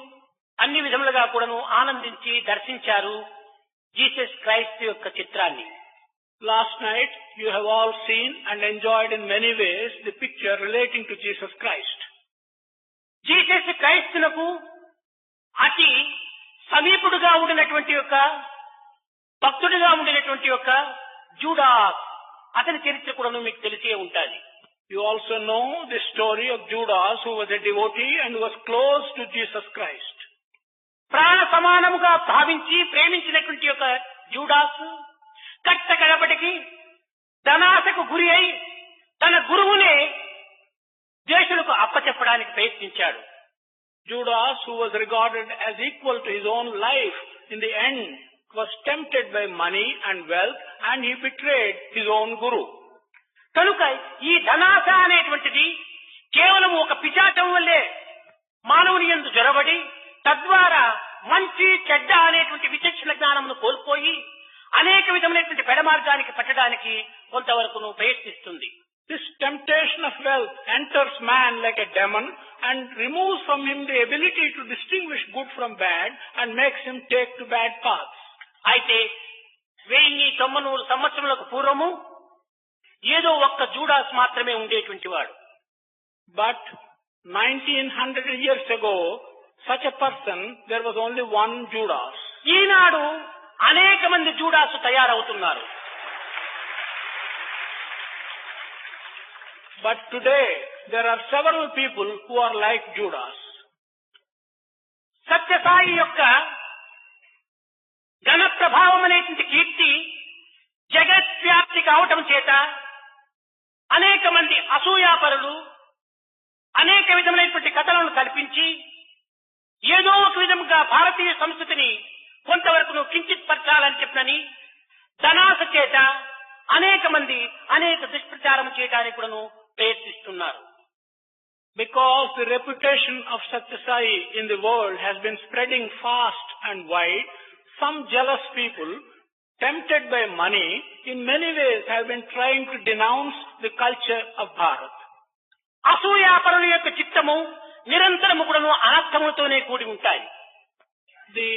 అన్ని విధములుగా కూడాను ఆనందించి దర్శించారు జీసస్ క్రైస్ట్ యొక్క చిత్రాన్ని. Last night you have all seen and enjoyed in many ways the picture relating to Jesus Christ. Jesus క్రైస్తునకు అతి సమీపుడుగా ఉండినటువంటి యొక్క భక్తుడిగా ఉండినటువంటి యొక్క జూడాస్, అతని చరిత్ర కూడా మీకు తెలిసే ఉంటుంది. You also know the story of Judas, who was a devotee and was close to Jesus Christ. ప్రాణ సమానముగా భావించి ప్రేమించినటువంటి యొక్క జూడాస్ కట్టకడపటికి ధనాశకు గురి అయి తన గురువునే ద్వేషులకు అప్పచెప్పడానికి ప్రయత్నించాడు. Judas, who was regarded as equal to his own life, in the end was tempted by money and wealth and he betrayed his own guru. కనుక ఈ ధనాశ అనేటువంటిది కేవలం ఒక పిశాచం వల్లే మానవుని యందు జొరబడి తద్వారా మంచి చెడ్డ అనేటువంటి విచక్షణ జ్ఞానమును కోల్పోయి అనేక విధమైనటువంటి పెడమార్గానికి పట్టడానికి కొంతవరకు ప్రయత్నిస్తుంది. This temptation of wealth enters man like a demon and removes from him the ability to distinguish good from bad and makes him take to bad paths. అయితే 1900 సంవత్సరములకు పూర్వము ఏదో ఒక్క జూడాస్ మాత్రమే ఉండేటువంటి వాడు. But 1900 years ago, such a person, there was only one Judas. ఈనాడు అనేక మంది జూడాసు తయారవుతున్నారు. But today, there are several people who are like Judas. Sathya Sai యొక్క ఘన ప్రభావం అనేటువంటి కీర్తి జగద్వ్యాప్తి కావటం చేత అనేక మంది అసూయాపరులు అనేక విధమైనటువంటి కథలను కల్పించి ఏదో ఒక విధంగా భారతీయ సంస్కృతిని కొంతవరకు కించిత్ పరచాలని చెప్పనని ధనాశ చేత అనేక మంది అనేక దుష్ప్రచారం చేయడానికి కూడా ప్రయత్నిస్తున్నారు. Because the reputation of Satya Sai in the world has been spreading fast and wide, some jealous people, tempted by money, in many ways have been trying to denounce the culture of Bharat. అసూయాపరుల యొక్క చిత్తము నిరంతరము కూడా అనర్థములతోనే కూడి ఉంటాయి. The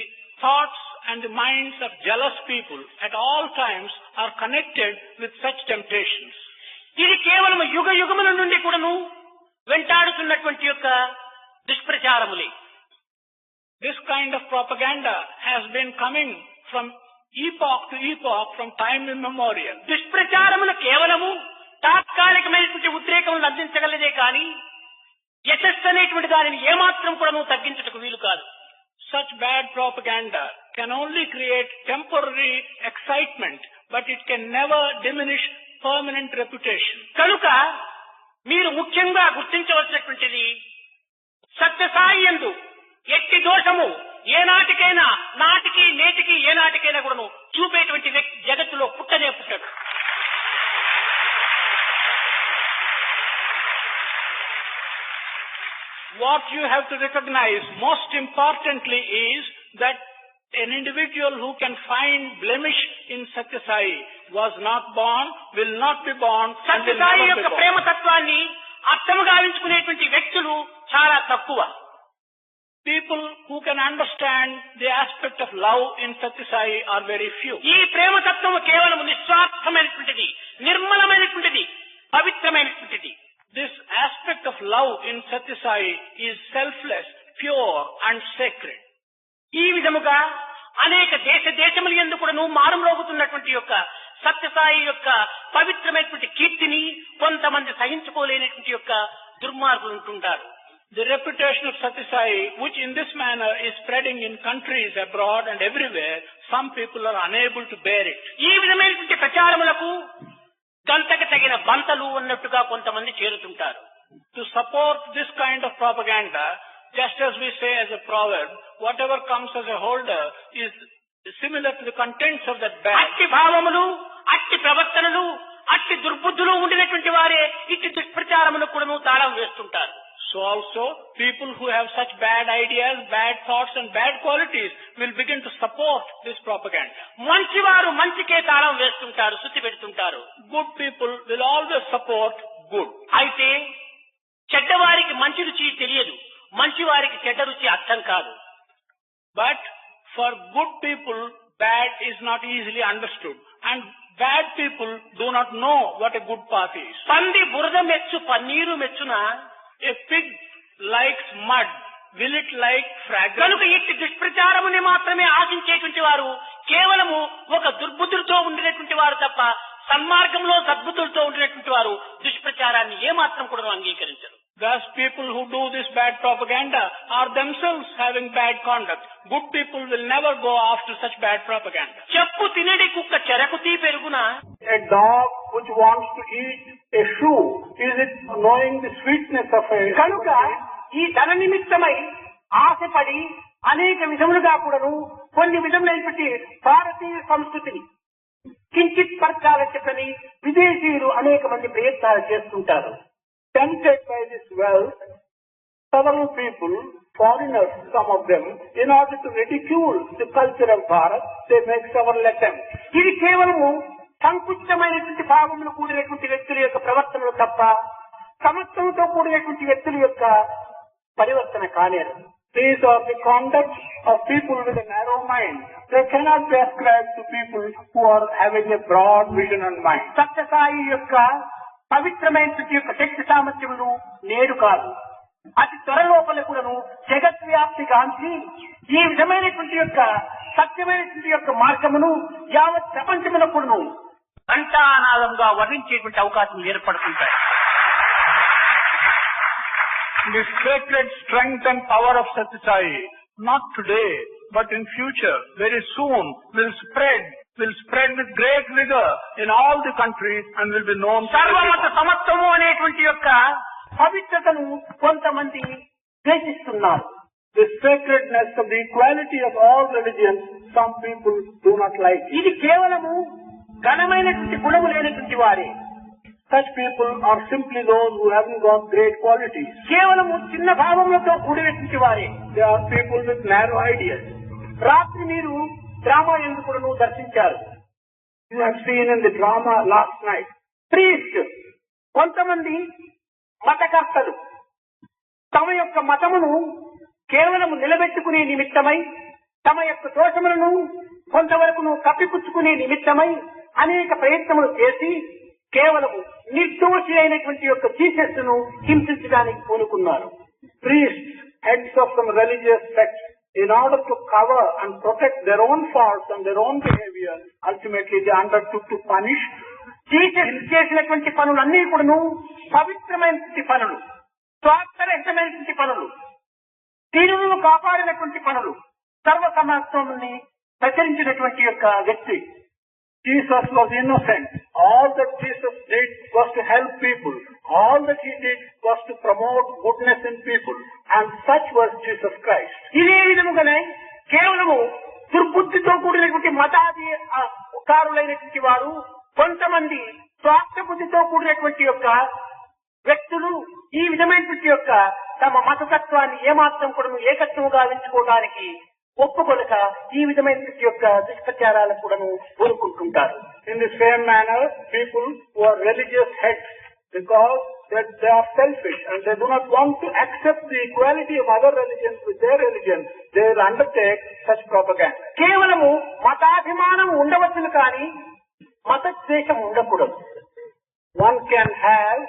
thoughts and the minds of jealous people at all times are connected with such temptations. ఇది కేవలం యుగ యుగముల నుండి కూడాను వెంటాడుతున్నటువంటి యొక్క దుష్ప్రచారములే. This kind of propaganda has been coming from epoch to epoch, from time immemorial. దుష్ప్రచారములు కేవలము తాత్కాలికమైనటువంటి ఉద్రేకములను అందించగలదే కానీ యశస్సు అనేటువంటి దానిని ఏమాత్రం కూడా తగ్గించుటకు వీలు కాదు. Such bad propaganda can only create temporary excitement, but it can never diminish permanent reputation. కనుక మీరు ముఖ్యంగా గుర్తించవలసినటువంటిది సత్యసాయి యందు ఎట్టి దోషము ఏనాటికైనా నాటికి నేటికి ఏనాటికైనా కూడా చూపేటువంటి వ్యక్తి జగత్తులో పుట్టనే పుట్టడు. What you have to recognize most importantly is that an individual who can find blemish in Satya Sai was not born, will not be born, and will Sathya Sai never be యొక్క born. ప్రేమతత్వాన్ని అర్థము గావించుకునేటువంటి వ్యక్తులు చాలా తక్కువ. People who can understand the aspect of love in Satya Sai are very few. ఈ ప్రేమ తత్వం కేవలం నిస్వార్థమైనటువంటిది, నిర్మలమైనటువంటిది, పవిత్రమైనటువంటిది. This aspect of love in Satya Sai is selfless, pure and sacred. ఈ విధముగా అనేక దేశముల యందు కూడాను మారుమ్రోగుతున్నటువంటి యొక్క సత్యసాయి యొక్క పవిత్రమైనటువంటి కీర్తిని కొంతమంది సహించుకోలేనటువంటి యొక్క దుర్మార్గులు ఉంటుంటారు. The reputation of Satya Sai, which in this manner is spreading in countries abroad and everywhere, some people are unable to bear it. ఈ విధమైనటువంటి ప్రచారములకు గంటకు తగిన బంతలు అన్నట్టుగా కొంతమంది చేరుతుంటారు. To support this kind of propaganda, just as we say as a proverb, whatever comes as a holder is similar to the contents of that bag. అట్టి భావములు, అట్టి ప్రవర్తనలు, అట్టి దుర్బుద్ధులు ఉండినటువంటి వారే ఇట్టి దుష్ప్రచారములకు కూడాను తాళం వేస్తుంటారు. So also, people who have such bad ideas, bad thoughts and bad qualities will begin to support this propaganda. మంచివారు మంచికే తాళం వేస్తుంటారు, శుద్ధి పెడుతుంటారు. Good people will always support good. అయితే చెడ్డవారికి మంచి రుచి తెలియదు, మంచివారికి చెడ్డ రుచి అర్థం కాదు. But for good people, bad is not easily understood. And bad people do not know what a good path is. పంది బురద మెచ్చు paneer మెచ్చునా? A pig likes mud. Will it like fragrance? కనుక ఇట్టి దుష్ప్రచారముని మాత్రమే ఆశించేటువంటి వారు కేవలము ఒక దుర్బుద్ధులతో ఉండినటువంటి వారు తప్ప సన్మార్గంలో సద్బుద్ధులతో ఉండినటువంటి వారు దుష్ప్రచారాన్ని ఏమాత్రం కూడా అంగీకరించరు. Thus, people who do this bad propaganda are themselves having bad conduct. Good people will never go after such bad propaganda. చెప్పు తినడి కుక్క చెరకు తీ పెరుగునా? A dog which wants to eat a shoe, is it knowing the sweetness of a... కనుక ఈ ధన నిమిత్తమై ఆశపడి అనేక విధములుగా కూడాను కొన్ని విధములైనటువంటి భారతీయ సంస్కృతిని కించిత్ పరచాలని చెప్పని విదేశీయులు అనేక మంది ప్రయత్నాలు చేస్తుంటారు. Tempted by this wealth, several people, foreigners, some of them, in order to ridicule the culture of Bharat, they make several attempts. ఇది కేవలము సంకుచితమైనటువంటి భావములు కూడినటువంటి వ్యక్తుల యొక్క ప్రవర్తనలు తప్ప సమత్వంతో కూడినటువంటి వ్యక్తుల యొక్క పరివర్తన కాలేదు. These are the conduct of people with a narrow mind. They cannot be ascribed to people who are having a broad vision and mind. Sathya Sai యొక్క పవిత్రమైనటువంటి యొక్క శక్తి సామర్థ్యములు నేడు కాదు, అతి త్వరలోపల కూడాను జగద్వ్యాప్తి గాంచి ఈ విధమైనటువంటి యొక్క సత్యమైనటువంటి యొక్క మార్గమును యావత్ ప్రపంచమున కూడాను ఘంటానాదంగా వర్ణించేటువంటి అవకాశం ఏర్పడుతుంటాయి. The sacred strength and power of Satya Sai, not today, but in future, very soon, will spread with great vigor in all the countries and will be known. సర్వమత సమత్వము అనేటువంటి యొక్క పవిత్రతను కొంతమంది ద్వేషిస్తున్నారు. The sacredness of the equality of all religions, some people do not like. ఇది కేవలము ఘనమైనటువంటి గుణము లేనటువంటి వారే. Such people are simply those who haven't got great qualities. కేవలము చిన్న భావములతో కూడినటువంటి వారే. They are people with narrow ideas. రాత్రి మీరు డ్రామా ఎందుకును దర్శించారు. You have seen in the drama last night. Priest కొంతమంది మతకర్తలు తమ యొక్క మతమును కేవలము నిలబెట్టుకునే నిమిత్తమై తమ యొక్క దోషములను కొంతవరకు కప్పిపుచ్చుకునే నిమిత్తమై అనేక ప్రయత్నములు చేసి కేవలము నిర్దోషి అయినటువంటి యొక్క జీసస్ ను హింసించడానికి పూనుకున్నారు. Priests, heads of some religious sects, in order to cover and protect their own faults and their own behavior, ultimately they undertook to punish. Jesus చేసినటువంటి పనులన్నీ కూడాను పవిత్రమైనటువంటి పనులు, స్వార్థరహితమైనటువంటి పనులు, తీరును కాపాడినటువంటి పనులు, సర్వ సమాజాన్ని ప్రచరించినటువంటి యొక్క వ్యక్తి. Jesus was innocent. All that Jesus did was to help people. All that he did was to promote goodness in people. And such was Jesus Christ. ఇదే విధముగానే కేవలము దుర్బుద్ధితో కూడినటువంటి మతాధికారులైనటువంటి వారు కొంతమంది స్వార్థ బుద్ధితో కూడినటువంటి యొక్క వ్యక్తులు ఈ విధమైనటువంటి యొక్క తమ మతతత్వాన్ని ఏమాత్రం కూడా ఏకత్వముగా ఎంచుకోవడానికి ఒప్పుకొనక ఈ విధమైనటువంటి యొక్క దుష్ప్రచారాలకు కూడా కోరుకుంటుంటారు. In the same manner, people who are religious heads, because that they are selfish and they do not want to accept the equality of other religions with their religion, they will undertake such propaganda. కేవలము మతాభిమానం ఉండవచ్చును కానీ మతద్వేషం ఉండకూడదు. One can have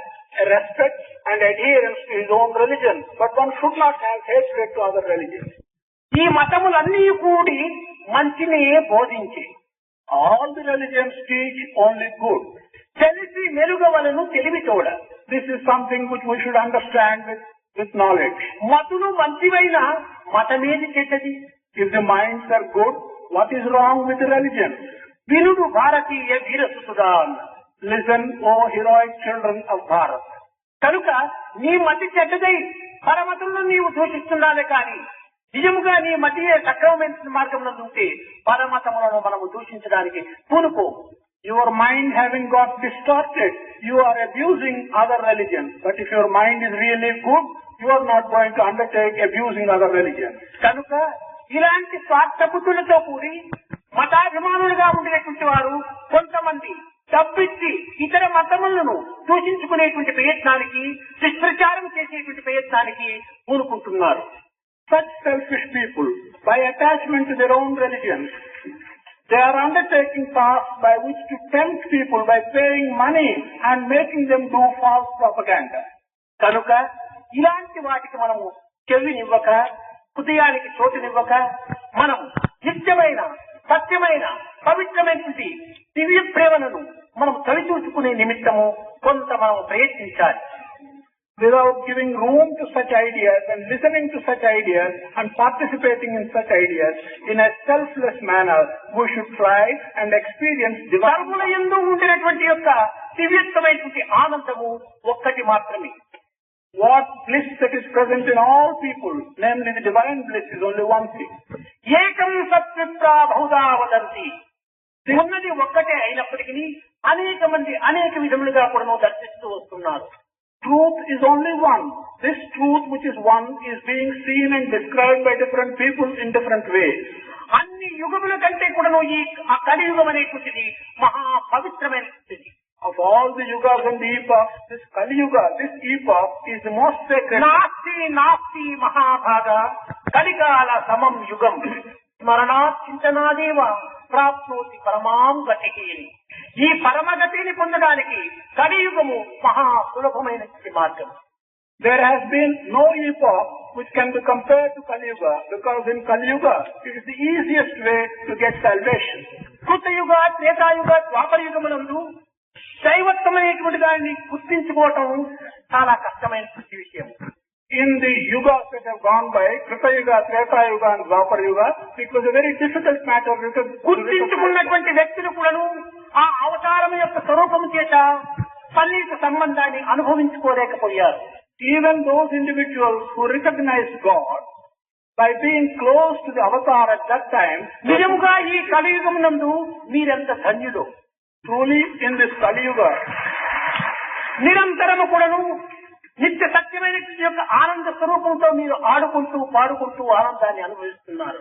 a respect and adherence to his own religion, but one should not have hatred to other religions. ఈ మతములన్నీ కూడి మంచినే బోధించి All the religions teach only good. తెలిసి మెరుగవలను తెలివి తోడ. This is something which we should understand with knowledge. మతులు మంచివైన మతమేది చెడ్డది? If the minds are good, what is wrong with the religion? వినుడు భారతీయ వీరసుతుడా అన్న. Listen, O heroic children of Bharat. కనుక నీ మతి చెడ్డదై పరమతులను నీవు దూషిస్తున్నావే కానీ నిజముగా నీ మతియే సక్రమమైన మార్గంలో ఉంటే పరమతములను మనము దూషించడానికి పూనుకో. Your mind having got distorted, you are abusing other religions. But if your mind is really good, you are not going to undertake abusing other religions. కనుక ఇలాంటి స్వార్థబుద్ధులతో కూడి మతాభిమానులుగా ఉండేటువంటి వారు కొంతమంది డబ్బిచ్చి ఇతర మతములను దూషించుకునేటువంటి ప్రయత్నానికి, దుష్ప్రచారం చేసేటువంటి ప్రయత్నానికి పూనుకుంటున్నారు. Such selfish people, by attachment to their own religions, they are undertaking paths by which to tempt people by paying money and making them do false propaganda. కనుక ఇలాంటి వాటికి మనము చెవినివ్వక, హృదయానికి చోటునివ్వక, మనం నిత్యమైన, సత్యమైన, పవిత్రమైనటువంటి దివ్య ప్రేమను మనం చవిచూచుకునే నిమిత్తము కొంత మనం ప్రయత్నించాలి. Without giving room to such ideas and listening to such ideas and participating in such ideas in a selfless manner, we should try and experience divine. సర్వుల యందు ఉండినటువంటి యొక్క దివ్యత్వమైనటువంటి ఆనందము ఒక్కటి మాత్రమే. What bliss that is present in all people, namely the divine bliss, is only one thing. ఏకం సత్విప్రా బహుదా వదంతి. ఉన్నది ఒక్కటే అయినప్పటికీ అనేక మంది అనేక విధములుగా కూడా దర్శిస్తూ వస్తున్నారు. Truth is only one. This truth which is one is being seen and described by different people in different ways. అన్ని యుగముల కంటే కూడాను ఈ కలియుగం అనేటువంటిది మహా పవిత్రమైనటువంటిది. Of all the yugas and the epochs, this Kali Yuga, this epoch is the most sacred. నాస్తి నాస్తి మహాభాగ కలికాల సమం యుగం స్మరణాత్ చింతనాదేవ ప్రాప్నోతి పరమాం గతికి. ఈ పరమగతిని పొందడానికి కలియుగము మహా సులభమైనటువంటి మార్గం. There has been no epoch which can be compared to Kali Yuga, because in Kali Yuga it is the easiest way to get salvation. కృతయుగ, త్రేతాయుగ, ద్వాపర యుగమునందు దైవత్వమైనటువంటి దాన్ని గుర్తించుకోవటం చాలా కష్టమైనటువంటి విషయం. In the yugas that have gone by, Krita Yuga, Treta Yuga and Dwapar Yuga, it was a very difficult matter. గుర్తించుకున్నటువంటి వ్యక్తులు కూడాను ఆ అవతారం యొక్క స్వరూపం చేత సన్నిహిత సంబంధాన్ని అనుభవించుకోలేకపోయారు. Even those individuals who recognized God by being close to the avatar at that time, నిజముగా ఈ కలియుగం నందు మీరెంత ధన్యులు. truly in this Kali Yuga, నిరంతరము కూడాను నిత్య సత్యమైన యొక్క ఆనంద స్వరూపంతో మీరు ఆడుకుంటూ పాడుకుంటూ ఆనందాన్ని అనుభవిస్తున్నారు.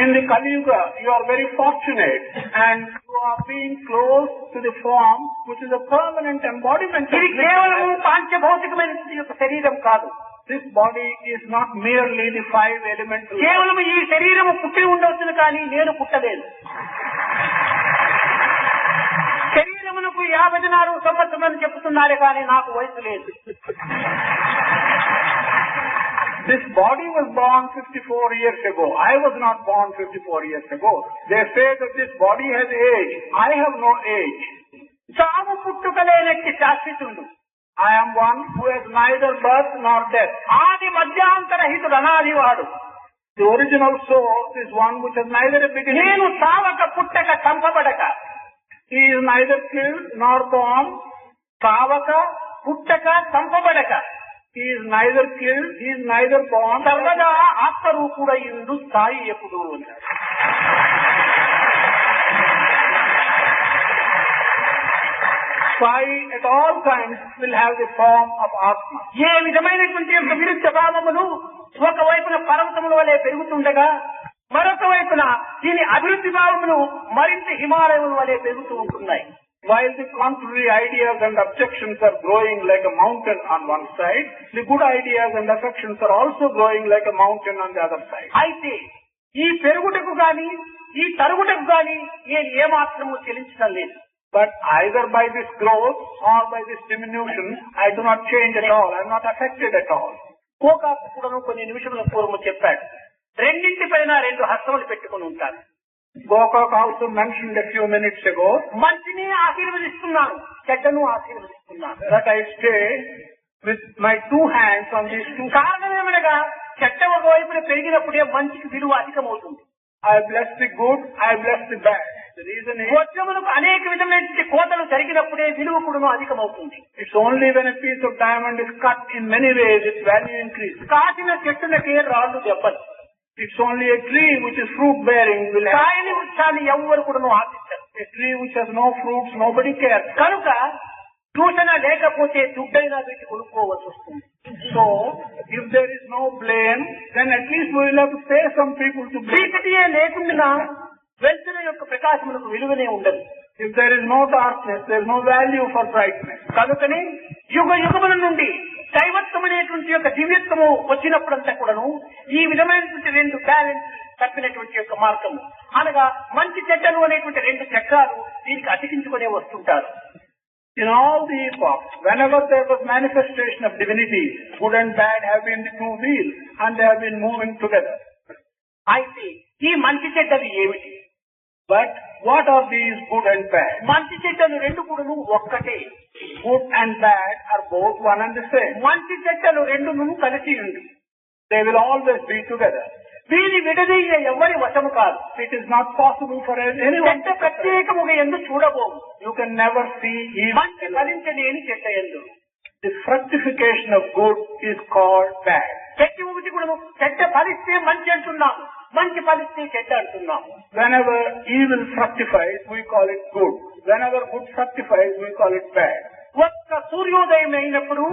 In the Kali Yuga, you are very fortunate and you are being close to the form which is a permanent embodiment. ఇది కేవలం పాంచభౌతికమైన యొక్క శరీరం కాదు. This body is not merely the five elemental. కేవలం ఈ శరీరము పుట్టి ఉండవచ్చును కానీ నేను పుట్టలేదు. శరీరమునకు 54 సంవత్సరాలు చెప్తున్నారే కానీ నాకు వయసు లేదు. This body was born 54 years ago. I was not born 54 years ago. They say that this body has age. I have no age. చావు పుట్టుకలేనట్టి శాశ్వతుడు. I am one who has neither birth nor death. ఆది మధ్యాంతరహితుడు అనాదివాడు. The original source is one which has neither a beginning. నేను చావక పుట్టక చంపబడక. He is neither killed nor born. చావక పుట్టక చంపబడక. He is neither killed, he is neither born. సర్వదా ఆత్మరూపుడై ఉండు స్థాయి ఎప్పుడు అన్నారు. Sai at all times will have the form of Atma. ఏ విధమైనటువంటి యొక్క విరుద్ధ భావములు ఒకవైపున పర్వతముల వలె పెరుగుతుండగా మరొక వైపున దీని అభివృద్ధి భావములు మరింత హిమాలయముల వలె పెరుగుతూ ఉంటున్నాయి. While the contrary ideas and objections are growing like a mountain on one side, the good ideas and affections are also growing like a mountain on the other side. అయితే ఈ పెరుగుటకు గాని ఈ తరుగుటకు గాని నేను ఏమాత్రము చెల్లించడం లేదు. But either by this growth or by this diminution, I do not change at all. I am not affected at all. గోకాకు కూడా కొన్ని నిమిషముల పూర్వము చెప్పాడు, రెండింటిపైన రెండు హస్తములు పెట్టుకుని ఉంటాను. Gokak also mentioned a few minutes ago మంచిని ఆశీర్వదిస్తున్నాను, చెడ్డను ఆశీర్వదిస్తున్నాను. that I stay with my two hands on these two. కారణం ఏమనగా చెడ్డ ఒకవైపున పెరిగినప్పుడే మంచికి విలువ అధికమవుతుంది. I bless the good, I bless the bad. The reason is వజ్రములకు అనేక విధమైన కోతలు జరిగినప్పుడే విలువ కూడా అధికమవుతుంది. it's only when a piece of diamond is cut in many ways its value increases. కాసిన చెట్టులకే రాళ్ళు దెబ్బలు. It's only a tree which is fruit bearing will have. కాయని వృక్షాన్ని ఎవ్వరు కూడా ఆశిస్తారు. A tree which has no fruits, nobody cares. కనుక దూషణ లేకపోతే దుడ్డైనా వీటి కొనుక్కోవలసి వస్తుంది. So, if there is no blame, then at least we will have to pay some people to blame. చీకటియే లేకుండా వెలుతురు యొక్క ప్రకాశములకు విలువనే ఉండదు. If there is no darkness, there is no value for brightness. కనుకని యుగ యుగముల నుండి దైవత్వమైనటువంటి యొక్క దివ్యత్వము వచ్చినప్పుడంతా కూడాను ఈ విధమైనటువంటి రెండు బ్యాలెన్స్ తప్పినటువంటి యొక్క మార్గము అనగా మంచి చెడ్డలు అనేటువంటి రెండు చక్రాలు దీనికి అతికించుకునే వస్తుంటారు. In all the epochs, whenever there was manifestation of divinity, good and bad have been the two wheels and they have been moving together. అయితే ఈ మంచి చెడ్డలు ఏమిటి? But what are these good and bad? మంచి చెడ్డలు రెండు కూడాను ఒక్కటే. Good and bad are both one and the same. మంచి చెడ్డలు రెండును కలిసి ఉంది. They will always be together. వీరి విడదీయ ఎవరి వశము కాదు. It is not possible for anyone. చెడ్డ ప్రత్యేకముగా ఎందు చూడబోము. You can never see evil. మంచి ఫలించలేని చెడ్డ ఎందు. The fructification of good is called bad. చెట్టు ఒకటి కూడా చెడ్డ ఫలిస్తే మంచి అంటున్నాము, మంచి ఫలిస్తే చెడ్డ అంటున్నాము. Whenever evil fructifies, we call it good. Whenever good fructifies, we call it bad. ఒక్క సూర్యోదయం అయినప్పుడు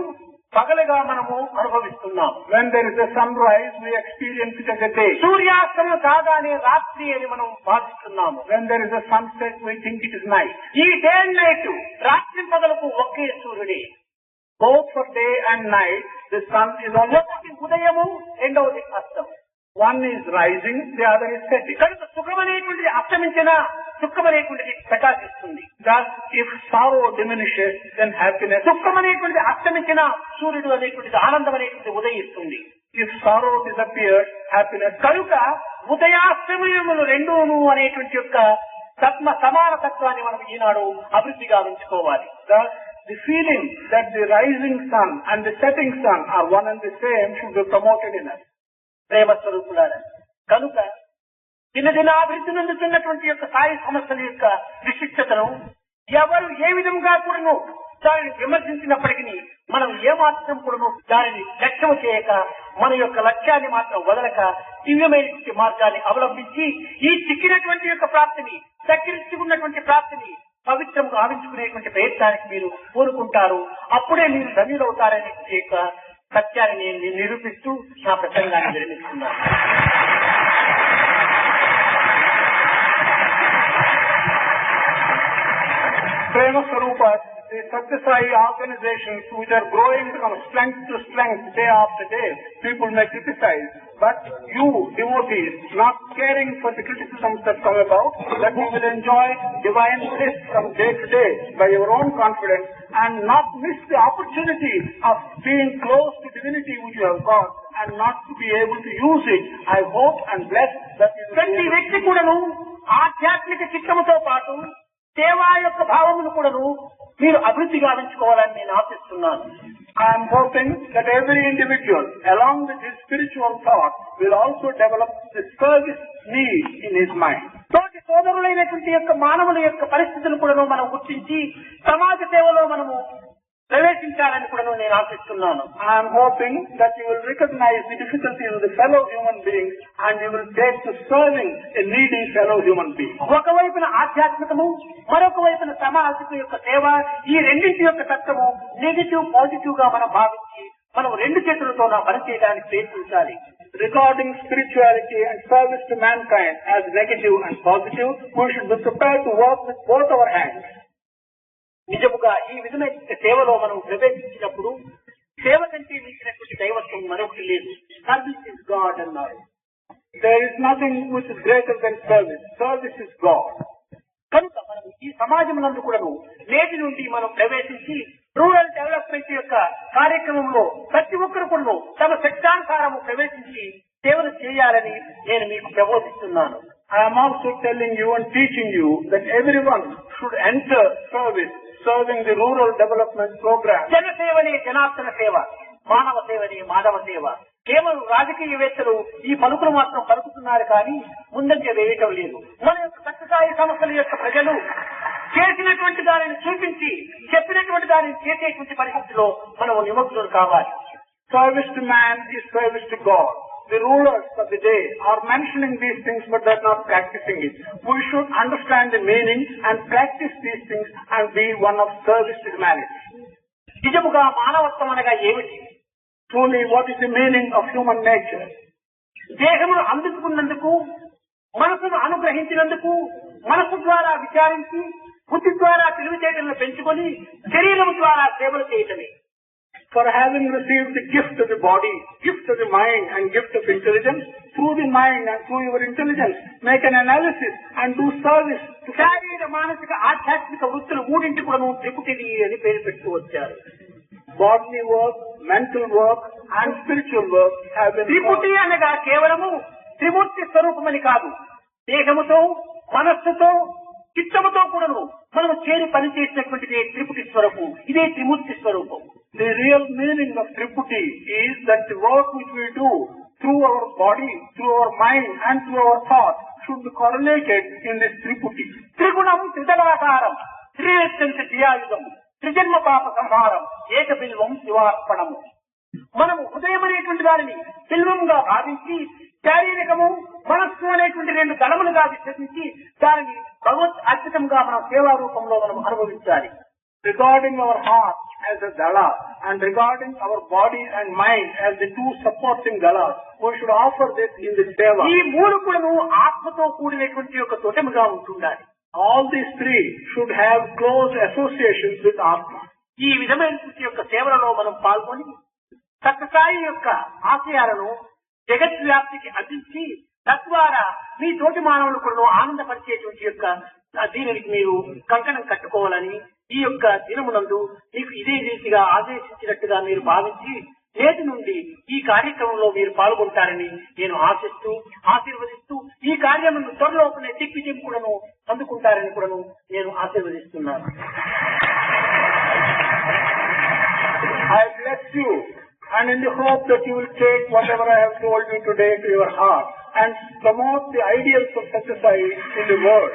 పగలుగా మనము అనుభవిస్తున్నాము. When there is a sunrise, we experience it as a day. సూర్యాస్తమం కాగానే రాత్రి అని మనం భావిస్తున్నాము. When there is a sunset, we think it is night. ఈ డే అండ్ నైట్ రాత్రి పగలకు ఒకే సూర్యుడే. Both for day and night, the sun is on. ఒకటి ఉదయము, రెండవది అస్తం. One is rising, the other is setting. కనుక సుఖమనేటువంటిది అస్తమించినా దుఃఖమనేటువంటిది ప్రకాశిస్తుంది. Thus, if sorrow diminishes, then happiness. దుఃఖమనేటువంటిది అస్తమించినా సూర్యుడు అనేటువంటిది ఆనందం అనేటువంటిది ఉదయిస్తుంది. If sorrow disappears, happiness. కనుక ఉదయాస్తమయములు రెండూను అనేటువంటి యొక్క సమాన తత్వాన్ని మనం ఈనాడు అభివృద్ధిగా ఉంచుకోవాలి. Thus, the feeling that the rising sun and the setting sun are one and the same should be promoted in us. ప్రేమ స్వరూపులారా, కనుక దినదినాభివృద్ధి చెందుతున్నటువంటి యొక్క సాయి సమస్యల యొక్క విశిష్టతను ఎవరు ఏ విధంగా కూడాను దానిని విమర్శించినప్పటికీ మనం ఏమాత్రం కూడాను దానిని లక్ష్యము చేయక మన యొక్క లక్ష్యాన్ని మాత్రం వదలక దివ్యమైనటువంటి మార్గాన్ని అవలంబించి ఈ చిక్కినటువంటి యొక్క ప్రాప్తిని దక్కించుకున్నటువంటి ప్రాప్తిని పవిత్రం గావించుకునేటువంటి ప్రయత్నానికి మీరు కోరుకుంటారు. అప్పుడే మీరు ధన్యులవుతారనే యొక్క సత్యాన్ని నేను నిరూపిస్తూ నా ప్రసంగాన్ని విరమిస్తున్నాను. Prema Sarupas, the Satya Sai organizations which are growing from strength to strength day after day, people may criticize. But you, devotees, not caring for the criticisms that come about, that you will enjoy divine bliss from day to day by your own confidence and not miss the opportunity of being close to divinity which you have got and not to be able to use it. I hope and bless that you will ప్రతి వ్యక్తి కూడాను ఆధ్యాత్మిక చిత్తముతో పాటు సేవా యొక్క భావమును కూడాను మీరు అభివృద్ధి గావించుకోవాలని నేను ఆశిస్తున్నాను. I am hoping that every individual, along with his spiritual thought, will also develop the service need in his mind. తోటి సోదరులైనటువంటి యొక్క మానవుల యొక్క పరిస్థితులు కూడాను మనం గుర్తించి సమాజ సేవలో మనము ప్రవేశించాలని కూడా నేను ఆశిస్తున్నాను. I am hoping that you will recognize the difficulties of the fellow human beings and you will take to serving a needy fellow human being. ఒకవైపున ఆధ్యాత్మికము, మరొక వైపున సమాజం యొక్క సేవ, ఈ రెండింటి యొక్క తత్వము నెగిటివ్ పాజిటివ్ గా మనం భావించి మనం రెండు చేతులతో నా పని చేయడానికి ప్రయత్నించాలి. Regarding spirituality and service to mankind as negative and positive, we should be prepared to work with both our hands. నిజముగా ఈ విధమైన సేవలో మనం ప్రవేశించినప్పుడు సేవ కంటే మించినటువంటి దైవత్వం మరొకటి లేదు. సర్వీస్ ఇస్ గాడ్ అన్నారు. There is nothing which is greater than service. Service is God. కనుక మనం ఈ సమాజం నందు కూడాను నేటి నుండి మనం ప్రవేశించి రూరల్ డెవలప్మెంట్ యొక్క కార్యక్రమంలో ప్రతి ఒక్కరు కూడాను తమ శక్తానుసారము ప్రవేశించి సేవలు చేయాలని నేను మీకు ప్రబోధిస్తున్నాను. I am also telling you and teaching you that everyone should enter service, serving the rural development program. జనసేవనే Janardhana సేవ, మానవ సేవనే మాధవ సేవ. కేవలం రాజకీయవేత్తలు ఈ పలుకులు మాత్రం పలుకుతున్నారు కానీ ముందంజ వేయటం లేదు. మన యొక్క సత్యసాయి సంస్థల యొక్క ప్రజలు చేసినటువంటి దానిని చూపించి చెప్పినటువంటి దానిని చేసేటువంటి పరిస్థితిలో మనం నిమగ్నులు కావాలి. Service to man is service to God. The rulers of the day are mentioning these things but they are not practicing it. We should understand the meaning and practice these things and be one of service to humanity. నిజముగా మానవత్వం అనగా ఏమిటి? Truly, what is the meaning of human nature? దేహమును అందుకున్నందుకు, మనసును అనుగ్రహించినందుకు, మనసు ద్వారా విచారించి, బుద్ధి ద్వారా తెలివితేటలను పెంచుకొని, శరీరం ద్వారా సేవలు చేయటమే. For having received the gift of the body, gift of the mind and gift of intelligence, through the mind and through your intelligence, make an analysis and do service. శారీర మానసిక ఆధ్యాత్మిక వృత్తులు మూడింటి కూడా త్రిపుటిని అని పేరు పెడుతూ వచ్చారు. Bodily work, mental work and spiritual work have been త్రిపుటి అనగా కేవలము త్రిమూర్తి స్వరూపమని కాదు. దేహముతో, మనస్సుతో, చిత్తముతో కూడాను మనం చేరి పనిచేసినటువంటిదే త్రిపుటి స్వరూపం. ఇదే త్రిమూర్తి స్వరూపం. The real meaning of Triputi is that the work which we do through our body, through our mind and through our thought should be correlated in this Triputi. త్రిగుణం త్రిదళాకారం, త్రినేత్రం త్రియాయుధం, త్రిజన్మ పాప సంహారం, ఏక బిల్వం శివార్పణము. మనము హృదయం అనేటువంటి దానిని బిల్వంగా భావించి శారీరకము, మనస్సు అనేటువంటి రెండు దళములుగా విశ్వసించి దానిని భగవత్ అర్పితంగా మన సేవా రూపంలో మనం అనుభవించాలి. Regarding our heart as a dala and regarding our body and mind as the two supporting dalas, we should offer this in the seva. ఈ మూడు కూడాను ఆత్మతో కూడినటువంటి ఒక తొటముగా ఉంటుండాలి. All these three should have close associations with Atma. ఈ విధమైనటువంటి యొక్క సేవలలో మనం పాల్గొని సత్యసాయి యొక్క ఆశయాలను జగద్వ్యాప్తికి అందించి తద్వారా మీ తోటి మానవులు కూడా ఆనందపరిచేటువంటి యొక్క దీనికి మీరు కంకణం కట్టుకోవాలని ఈ యొక్క దినమునందు మీకు ఇదే రీతిగా ఆదేశించినట్టుగా మీరు భావించి నేటి నుండి ఈ కార్యక్రమంలో మీరు పాల్గొంటారని నేను ఆశిస్తూ ఆశీర్వదిస్తూ ఈ కార్యమును త్వరలోపనే దిగ్విజయం కూడాను అందుకుంటారని కూడాను నేను ఆశీర్వదిస్తున్నాను. I bless you and in the hope that you will take whatever I have told you today to your heart and promote the ideals of Satyasai in the world.